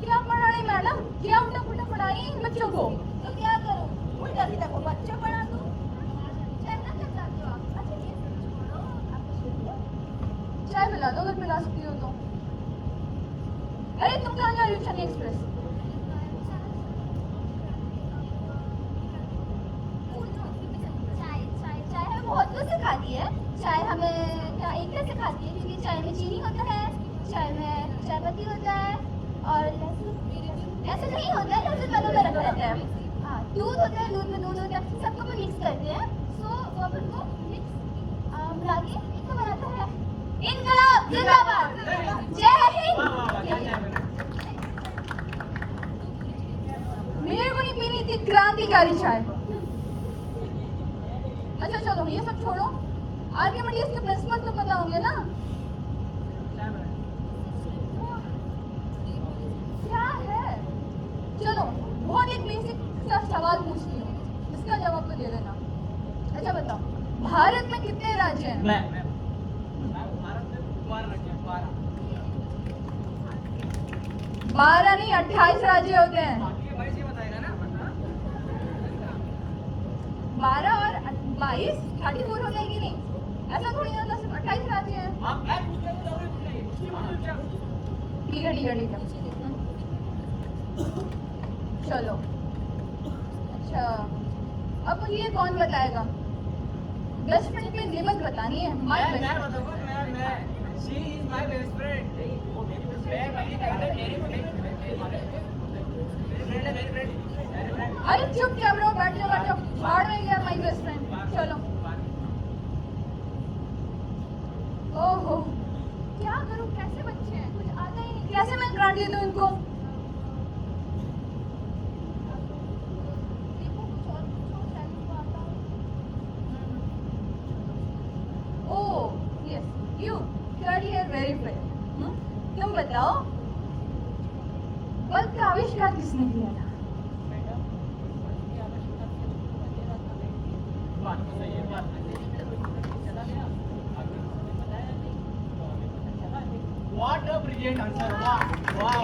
क्या पढ़ा रही मैडम? क्या उल्टा पुल्टा पढ़ा रही इन बच्चों को? तो क्या करूं? उल्टा सीधा को बच्चे पढ़ा दूं? चाय पिला दो अगर पिला सकती हो तो। अरे तुम कहाँ जा रही हो? चेन्नई एक्सप्रेस। चाय हमें बहुत कुछ सिखाती है। चाय हमें क्या एक तरह सिखाती है क्योंकि चाय में चीनी होता है, चाय में चाय पत्ती होता है और लहसुन ऐसे नहीं होता है, लहसुन दोनों में रखा रहता है। हाँ दूध होता है, दूध में दूध होता है, सबको अपन मिक्स करते हैं। सो वो अपन को मिक्स मिला के इसको बनाता है। इनकलाब जिंदाबाद, जय हिंद। मेरे को नहीं पीनी थी क्रांतिकारी चाय। अच्छा चलो ये सब छोड़ो, आर्किमिडीज के प्रिंसिपल तो पता होंगे ना? क्या है? चलो बहुत एक बेसिक सा सवाल पूछती हूँ, इसका जवाब तो दे देना। अच्छा बताओ, भारत में कितने राज्य हैं? 12 नहीं 28 राज्य होते हैं। 12 और 22 34 हो जाएगी नहीं, ऐसा थोड़ी ना 10 28 आती है। ठीक है ठीक है ठीक है, चलो। अच्छा अब मुझे ये कौन बताएगा? बेस्ट फ्रेंड की नियमत बतानी है। माय बेस्ट अरे चुप क्या ब्रो, बैठ जाओ भाड़ में गया माय बेस्ट फ्रेंड। चलो। ओहो क्या करूं, कैसे बच्चे हैं, कुछ आता ही नहीं, कैसे मैं ग्रांट दे दूं इनको? देखो कुछ और पूछो, शायद इनको आता हो। Oh yes you curly hair very fair. तुम बताओ बल्ब का आविष्कार किसने किया था? What a brilliant answer! वाह वाह वाह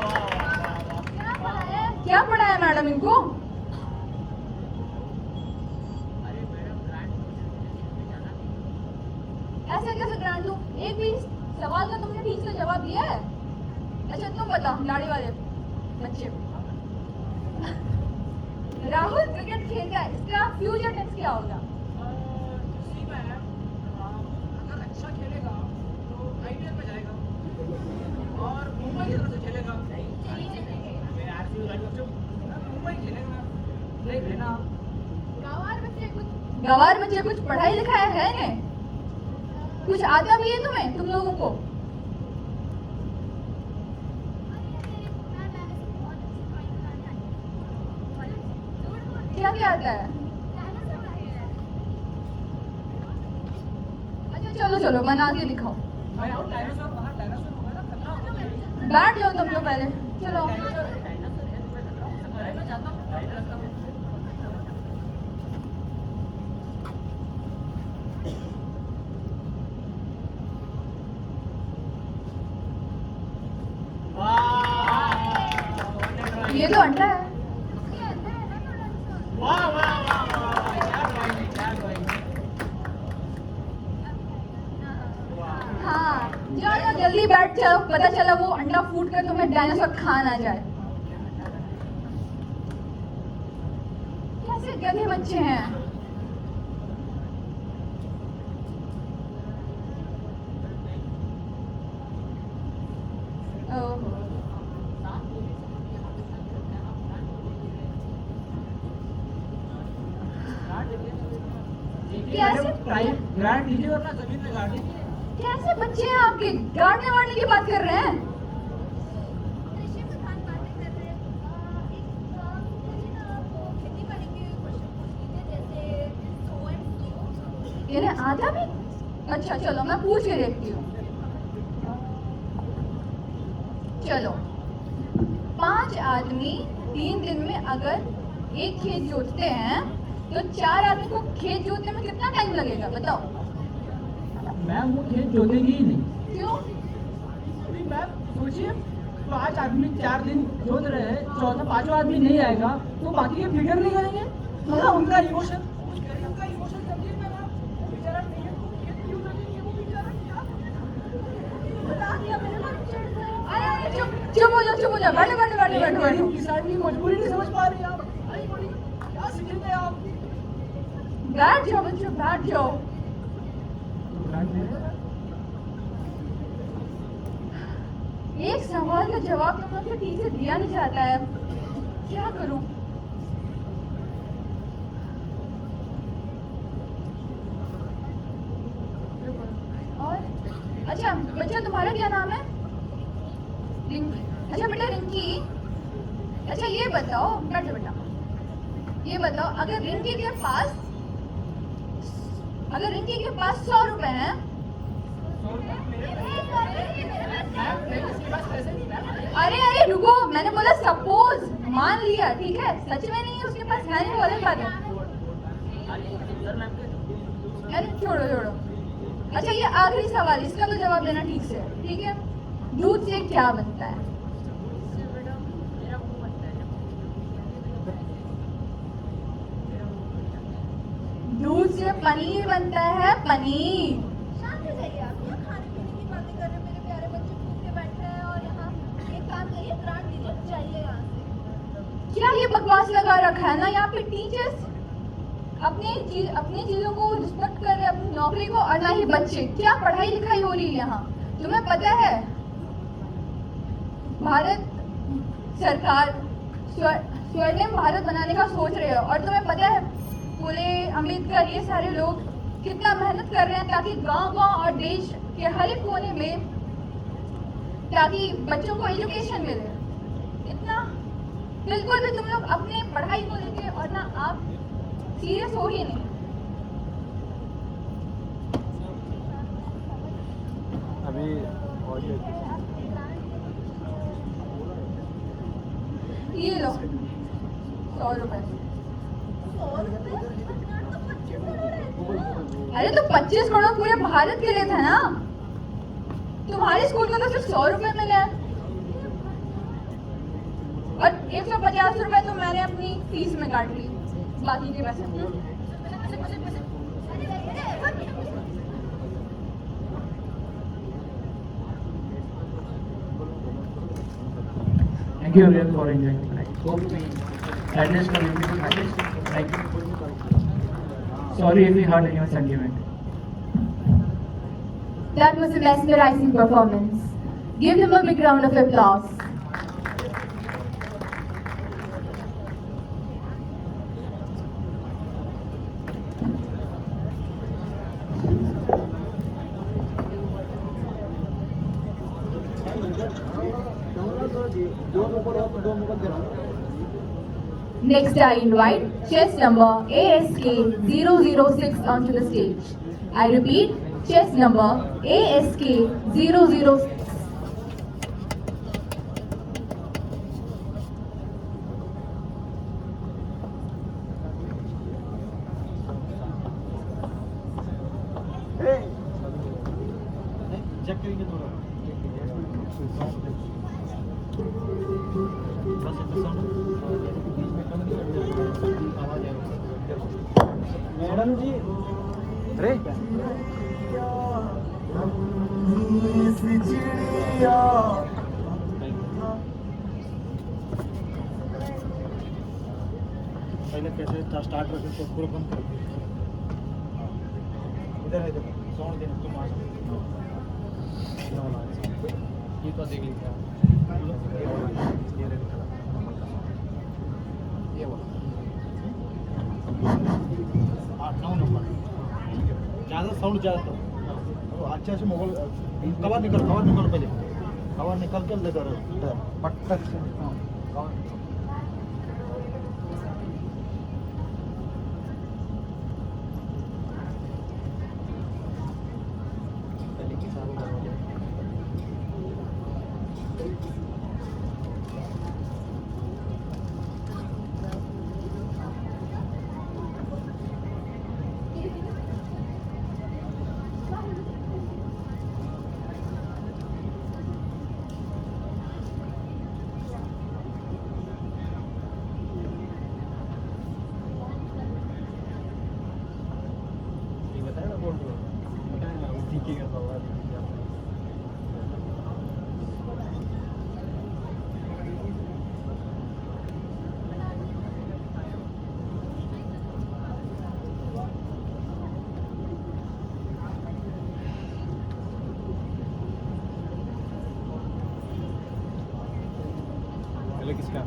वाह। क्या पढ़ा है मैडम इनको? ऐसे कैसे ग्रांट दूं? एक भी सवाल का तुमने ठीक से जवाब दिया है? अच्छा तुम बताओ लाड़ी वाले बच्चे, राहुल क्रिकेट खेलता है, इसका फ्यूचर टेंस क्या होगा? अगर अच्छा खेलेगा तो आईपीएल में जाएगा और मुंबई की तरफ से खेलेगा। मुंबई खेलेगा नहीं लेना। गवार बच्चे कुछ पढ़ाई लिखाई है ने? कुछ आता भी है तुम्हें, तुम लोगों को? क्या क्या आता है? अच्छा चलो चलो बना के दिखाओ। भाई और डायनासोर बाहर डायनासोर होगा ना, खतरा होगा। बैठ जाओ तुम लोग पहले, चलो। ये तो अंडा है। वाह वाह वाह वाह, क्या ड्राइंग है, क्या ड्राइंग है। हाँ जाओ जाओ जल्दी बैठ जाओ, पता चला वो अंडा फूट कर तुम्हें डायनासोर खा ना जाए। कैसे गधे बच्चे हैं। ओहो कैसे ग्रांट दीजिए वरना जमीन में गाड़ दीजिए। कैसे बच्चे हैं आपके, गाड़ने वाड़ने की बात कर रहे हैं? इन्हें आता भी? अच्छा चलो मैं पूछ के देखती हूँ। चलो 5 आदमी 3 दिन में अगर एक खेत जोतते हैं तो 4 आदमी को खेत जोतने में कितना टाइम लगेगा बताओ? मैम वो खेत जोतेगी ही नहीं। क्यों? अभी मैम सोचिए 5 आदमी 4 दिन जोत रहे हैं, चौथा 5वां आदमी नहीं आएगा तो बाकी के फिगर नहीं करेंगे। थोड़ा उनका इमोशन समझिए मैम आप। वो बेचारा नहीं है तो खेत क्यों जोतेंगे, वो बेचारा क्या बता दिया मैंने। अरे चुप हो जाओ बैठो। किसान की मजबूरी नहीं समझ पा रही आप। अरे बड़ी क्या सीखेंगे आप। बैठ जाओ बच्चों बैठ जाओ। एक सवाल का जवाब तो मुझे ठीक से दिया नहीं जाता है, क्या करूं? और अच्छा बच्चा तुम्हारा क्या नाम है? रिंकी। अच्छा बेटा रिंकी, अच्छा ये बताओ बैठो बेटा, ये बताओ अगर रिंकी के पास 100 रुपए हैं, अरे रुको, मैंने बोला सपोज, मान लिया ठीक है, सच में नहीं है उसके पास है नहीं, वो अलग बात है। अरे छोड़ो। अच्छा ये आखिरी सवाल, इसका तो जवाब देना ठीक से, ठीक है? दूध से क्या बनता है? इससे पनीर बनता है, पनीर। शांत हो जाइए आप, यहाँ खाने पीने की बातें कर रहे हैं, मेरे प्यारे बच्चे भूखे बैठ रहे हैं और यहाँ एक काम करिए, ग्रांट दीजिए, जाइए यहाँ से। क्या ये बकवास लगा रखा है ना यहाँ पे टीचर्स अपनी चीजों को रिस्पेक्ट कर रहे हैं, अपनी नौकरी को, और ना ही बच्चे। क्या पढ़ाई लिखाई हो रही है यहाँ? तुम्हें पता है भारत सरकार स्वर्णिम भारत बनाने का सोच रहे हो, और तुम्हें पता है फुले, अम्बेडकर, ये सारे लोग कितना मेहनत कर रहे हैं ताकि गांव-गांव और देश के हर एक कोने में ताकि बच्चों को एजुकेशन मिले। इतना बिल्कुल भी तुम लोग अपने पढ़ाई को लेके और ना आप सीरियस हो ही नहीं। अभी ये लो 100 रुपए। अरे तो 25 करोड़ पूरे भारत के लिए था ना, तुम्हारे स्कूल को तो सिर्फ 100 रुपए मिले हैं, और 150 रुपए तो मैंने अपनी फीस में काट ली, बाकी के पैसे। Thank you everyone for enjoying tonight. Hope we addressed the beautiful message. Thank you. Sorry if we hurt anyone's sentiment. That was a mesmerizing performance. Give them a big round of applause. Next, I invite chess number ASK006 onto the stage. I repeat, chess number ASK006. Check करेंगे थोड़ा madam जी। अरे पहले कैसे start करके तो पूरा बंद कर दिया। इधर है, देखो साउंड देना तुम आ सकते ये तो देख लीजिए ये वाला 8-9 नंबर ज़्यादा साउंड ज़्यादा तो अच्छे से मोबाइल कवर निकल पहले कवर निकल के लेकर पटक से कवर पहले किसका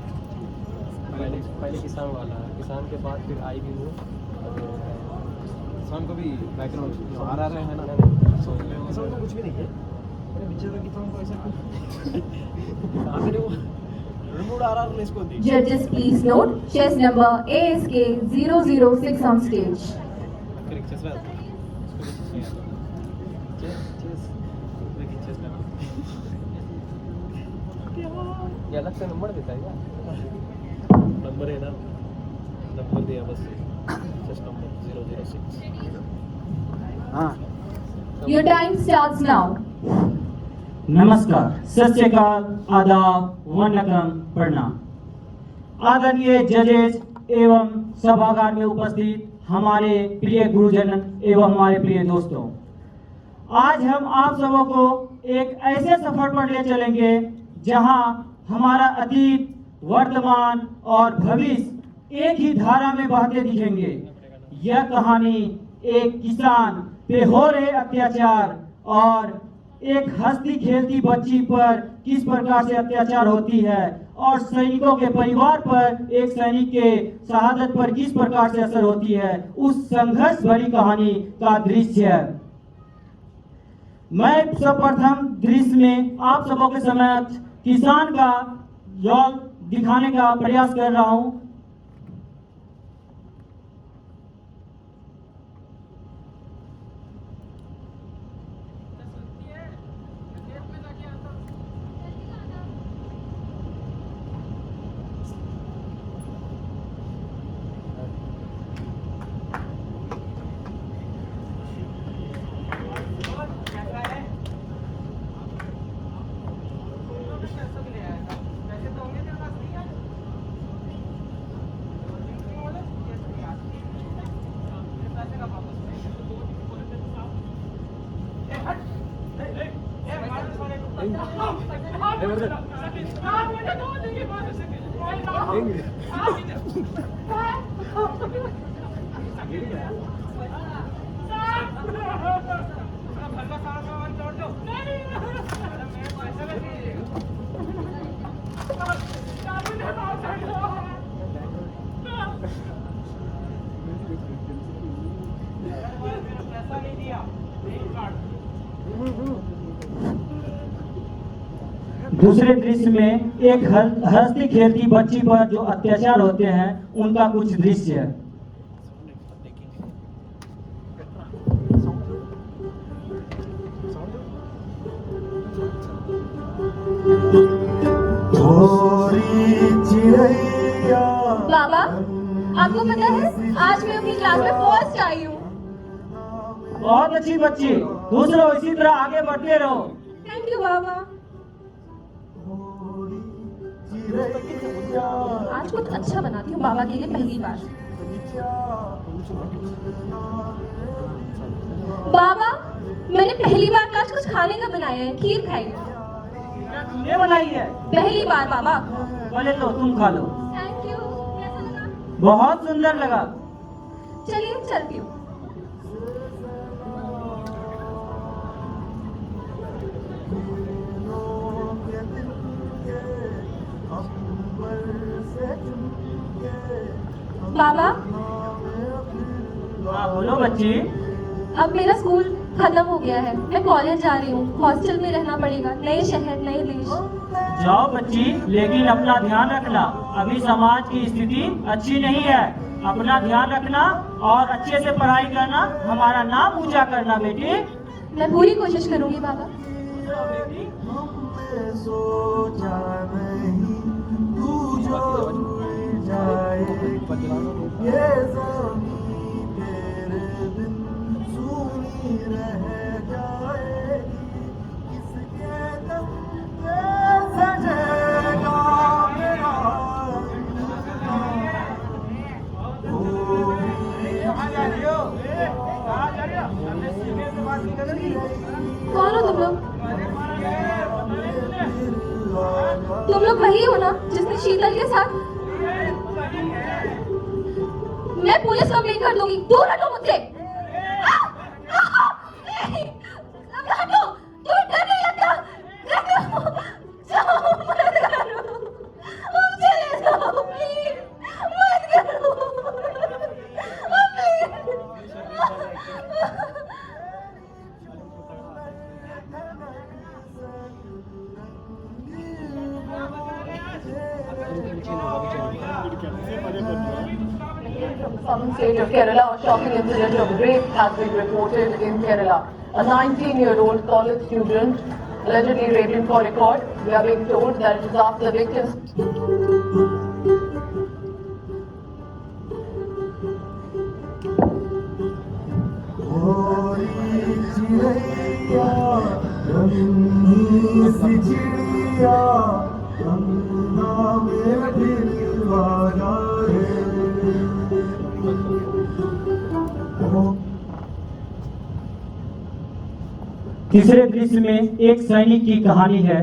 पहले किसान वाला, किसान के बाद फिर आई भी हूँ किसान को भी बैकग्राउंड आ रहा है ना, किसान को कुछ भी नहीं है बेचारा किसान को ऐसा रिमूव आ रहा है इसको। Judges, please note, chess number ASK006 on stage. ये अलग से नंबर देता है क्या? नंबर है ना, नंबर दिया बस जस्ट नंबर 006। हाँ Your time starts now. नमस्कार, सत श्री अकाल, आदाब, वंदनम, प्रणाम। आदरणीय जजेस एवं सभागार में उपस्थित हमारे प्रिय गुरुजन एवं हमारे प्रिय दोस्तों, आज हम आप सबों को एक ऐसे सफर पर ले चलेंगे जहां हमारा अतीत, वर्तमान और भविष्य एक ही धारा में बहते दिखेंगे। यह कहानी एक किसान पे हो रहे अत्याचार और एक हंसती खेलती बच्ची पर किस प्रकार से अत्याचार होती है और सैनिकों के परिवार पर एक सैनिक के शहादत पर किस प्रकार से असर होती है, उस संघर्ष भरी कहानी का दृश्य है। मैं सर्वप्रथम दृश्य में आप सबों के समक्ष किसान का रोल दिखाने का प्रयास कर रहा हूं। दूसरे दृश्य में एक हंसती खेलती बच्ची पर जो अत्याचार होते हैं उनका कुछ दृश्य है। बाबा, आपको पता है आज मैं अपनी क्लास में फर्स्ट आई हूँ। बहुत अच्छी बच्ची, दूसरों इसी तरह आगे बढ़ते रहो। थैंक यू बाबा। आज कुछ अच्छा बनाती हूँ बाबा के लिए पहली बार। बाबा, मैंने पहली बार आज कुछ खाने का बनाया है, खीर खाई है। ये बनाई है? पहली बार बाबा। बोले लो, तुम खा लो। Thank you. कैसा लगा? बहुत सुंदर लगा। चलिए चलती हूँ। बाबा, बोलो बच्ची। अब मेरा स्कूल खत्म हो गया है, मैं कॉलेज जा रही हूँ। हॉस्टल में रहना पड़ेगा, नए शहर नए देश। जाओ बच्ची, लेकिन अपना ध्यान रखना, अभी समाज की स्थिति अच्छी नहीं है। अपना ध्यान रखना और अच्छे से पढ़ाई करना, हमारा नाम ऊंचा करना बेटी। मैं पूरी कोशिश करूंगी बाबा। कौन हो तुम लोग? तुम लोग वही हो ना जिसने शीतल के साथ? मैं पुलिस कंप्लेंट कर दूंगी। दूर हटो मुझसे। हटो, तुम्हें डर नहीं लगता? जाओ, मत करो, चले जाओ प्लीज, मत करो From the southern state of Kerala, a shocking incident of rape has been reported in Kerala. A 19-year-old college student allegedly raped him for record. We are being told that it is after the victim's तीसरे दृश्य में एक सैनिक की कहानी है।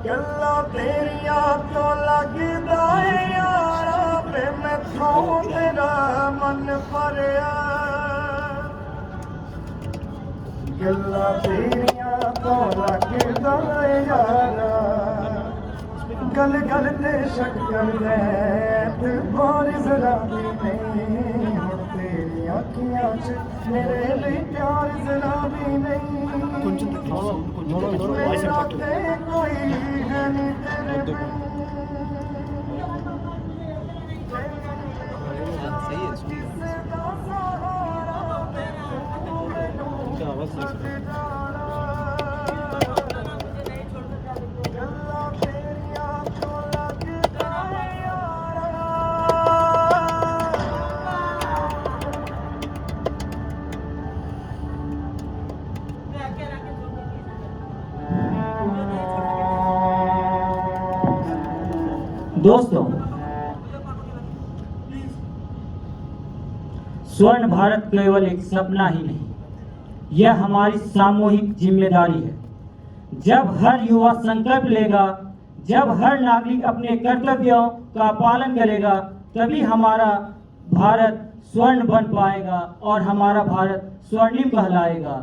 गल्ला तेरिया तो लगदा है यारा वे मैथों तेरा मन भरिया गल्ला तेरिया तो लगदा है यारा गल गल ते शक्कर दे ते बारी जरा भी नहीं हुण तेरी अखियां च मेरे लिए प्यार जरा भी नहीं कोई है नहीं तेरे बिन दोस्तों, स्वर्ण भारत केवल एक सपना ही नहीं, यह हमारी सामूहिक जिम्मेदारी है। जब हर युवा संकल्प लेगा, जब हर नागरिक अपने कर्तव्यों का पालन करेगा, तभी हमारा भारत स्वर्ण बन पाएगा और हमारा भारत स्वर्णिम कहलाएगा।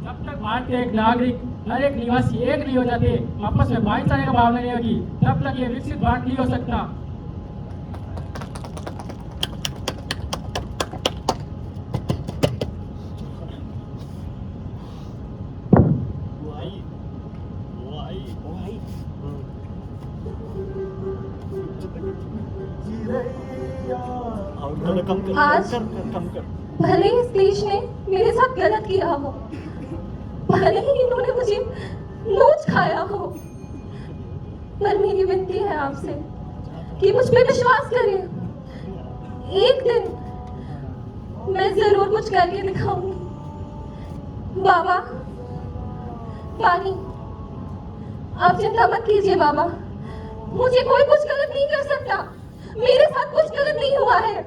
जब तक भारत के एक नागरिक, हर एक निवासी एक नहीं हो जाते, आपस में भाईचारे का भावना नहीं होगी, तब तक ये विकसित भारत नहीं हो सकता। आज भले ही इस देश ने मेरे साथ गलत किया हो, भले ही इन्होंने मुझे नोच खाया हो, पर मेरी विनती है आपसे कि मुझ पे विश्वास करें। एक दिन मैं जरूर कुछ करके दिखाऊंगी। बाबा, पानी, आप चिंता मत कीजिए बाबा, मुझे कोई कुछ गलत नहीं कर सकता, मेरे साथ कुछ गलत नहीं हुआ है।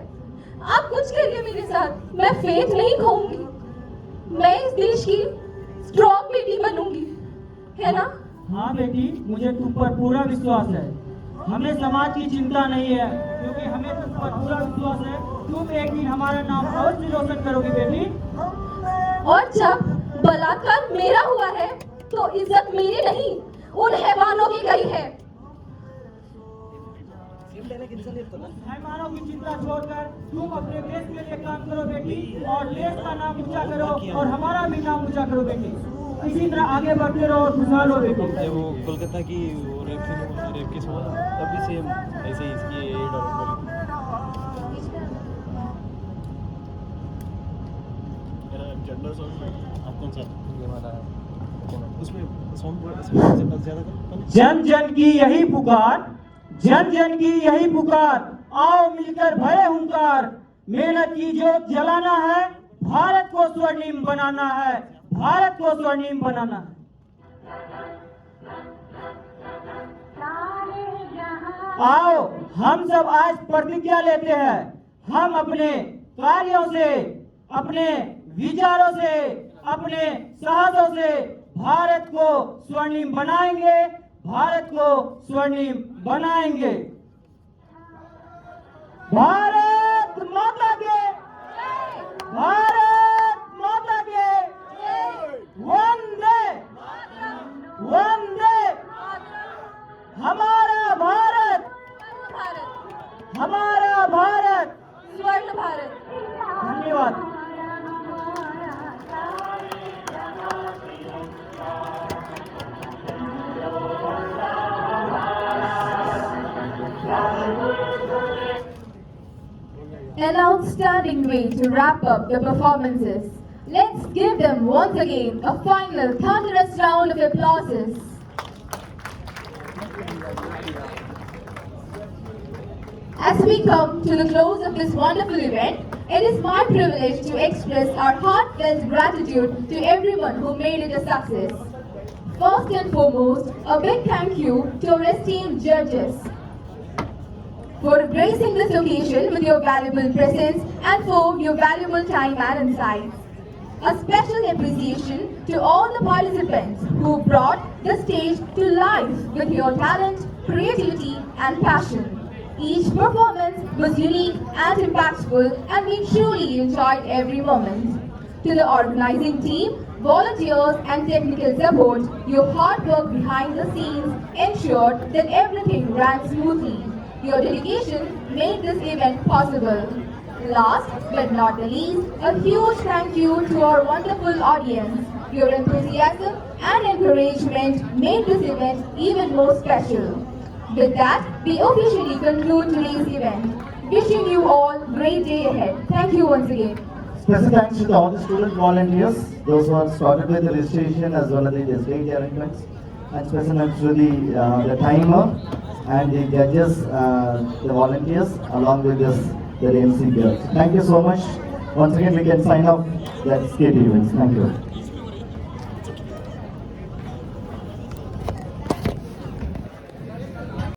आप कुछ करिए मेरे साथ, मैं फेथ नहीं खोऊंगी, मैं इस देश की स्ट्रॉन्ग बेटी बनूंगी, है ना? हाँ बेटी, मुझे तुम पर पूरा विश्वास है। हमें समाज की चिंता नहीं है, क्योंकि हमें तुम पर पूरा विश्वास है। तुम एक दिन हमारा नाम अवश्य रोशन करोगी बेटी। और जब बलात्कार मेरा हुआ है तो इज्जत मेरी नहीं, उन हैवानों की गई है। हैवानों की चिंता छोड़कर तुम अपने देश के लिए काम करो बेटी, और देश का नाम ऊंचा करो और हमारा भी नाम ऊंचा करो बेटी। इसी तरह आगे बढ़ते रहो और खुशहाल हो बेटी। वो कोलकाता की रेप केस हुआ तब भी सेम ऐसे ही इसकी एड और जेंडर सॉन्ग आप कौन सा? ये वाला उसमें सॉन्ग ज़्यादा कर। जन जन की यही पुकार, जन जन की यही पुकार, आओ मिलकर भरे हुंकार, मेहनत की जोत जलाना है, भारत को स्वर्णिम बनाना है, भारत को स्वर्णिम बनाना है। आओ हम सब आज प्रतिज्ञा लेते हैं, हम अपने कार्यों से, अपने विचारों से, अपने साहसों से भारत को स्वर्णिम बनाएंगे, भारत को स्वर्णिम बनाएंगे। भारत माता के, भारत माता के, वंदे वंदे। हमारा भारत, हमारा भारत, स्वर्ण भारत। धन्यवाद। An outstanding way to wrap up the performances. Let's give them once again a final thunderous round of applauses. As we come to the close of this wonderful event, it is my privilege to express our heartfelt gratitude to everyone who made it a success. First and foremost, a big thank you to our esteemed judges for gracing this occasion with your valuable presence and for your valuable time and insights. A special appreciation to all the participants who brought the stage to life with your talent, creativity and passion. Each performance was unique and impactful, and we truly enjoyed every moment. To the organizing team, volunteers and technical support, your hard work behind the scenes ensured that everything ran smoothly. Your dedication made this event possible. Last but not the least, a huge thank you to our wonderful audience. Your enthusiasm and encouragement made this event even more special. With that, we officially conclude today's event. Wishing you all great day ahead. Thank you once again. Special thanks to all the student volunteers, those who have started with the registration as well as the stage arrangements, and special thanks to the timer and the judges, the volunteers, along with the MC girls. Thank you so much. Once again, we can sign off that skate events. Thank you.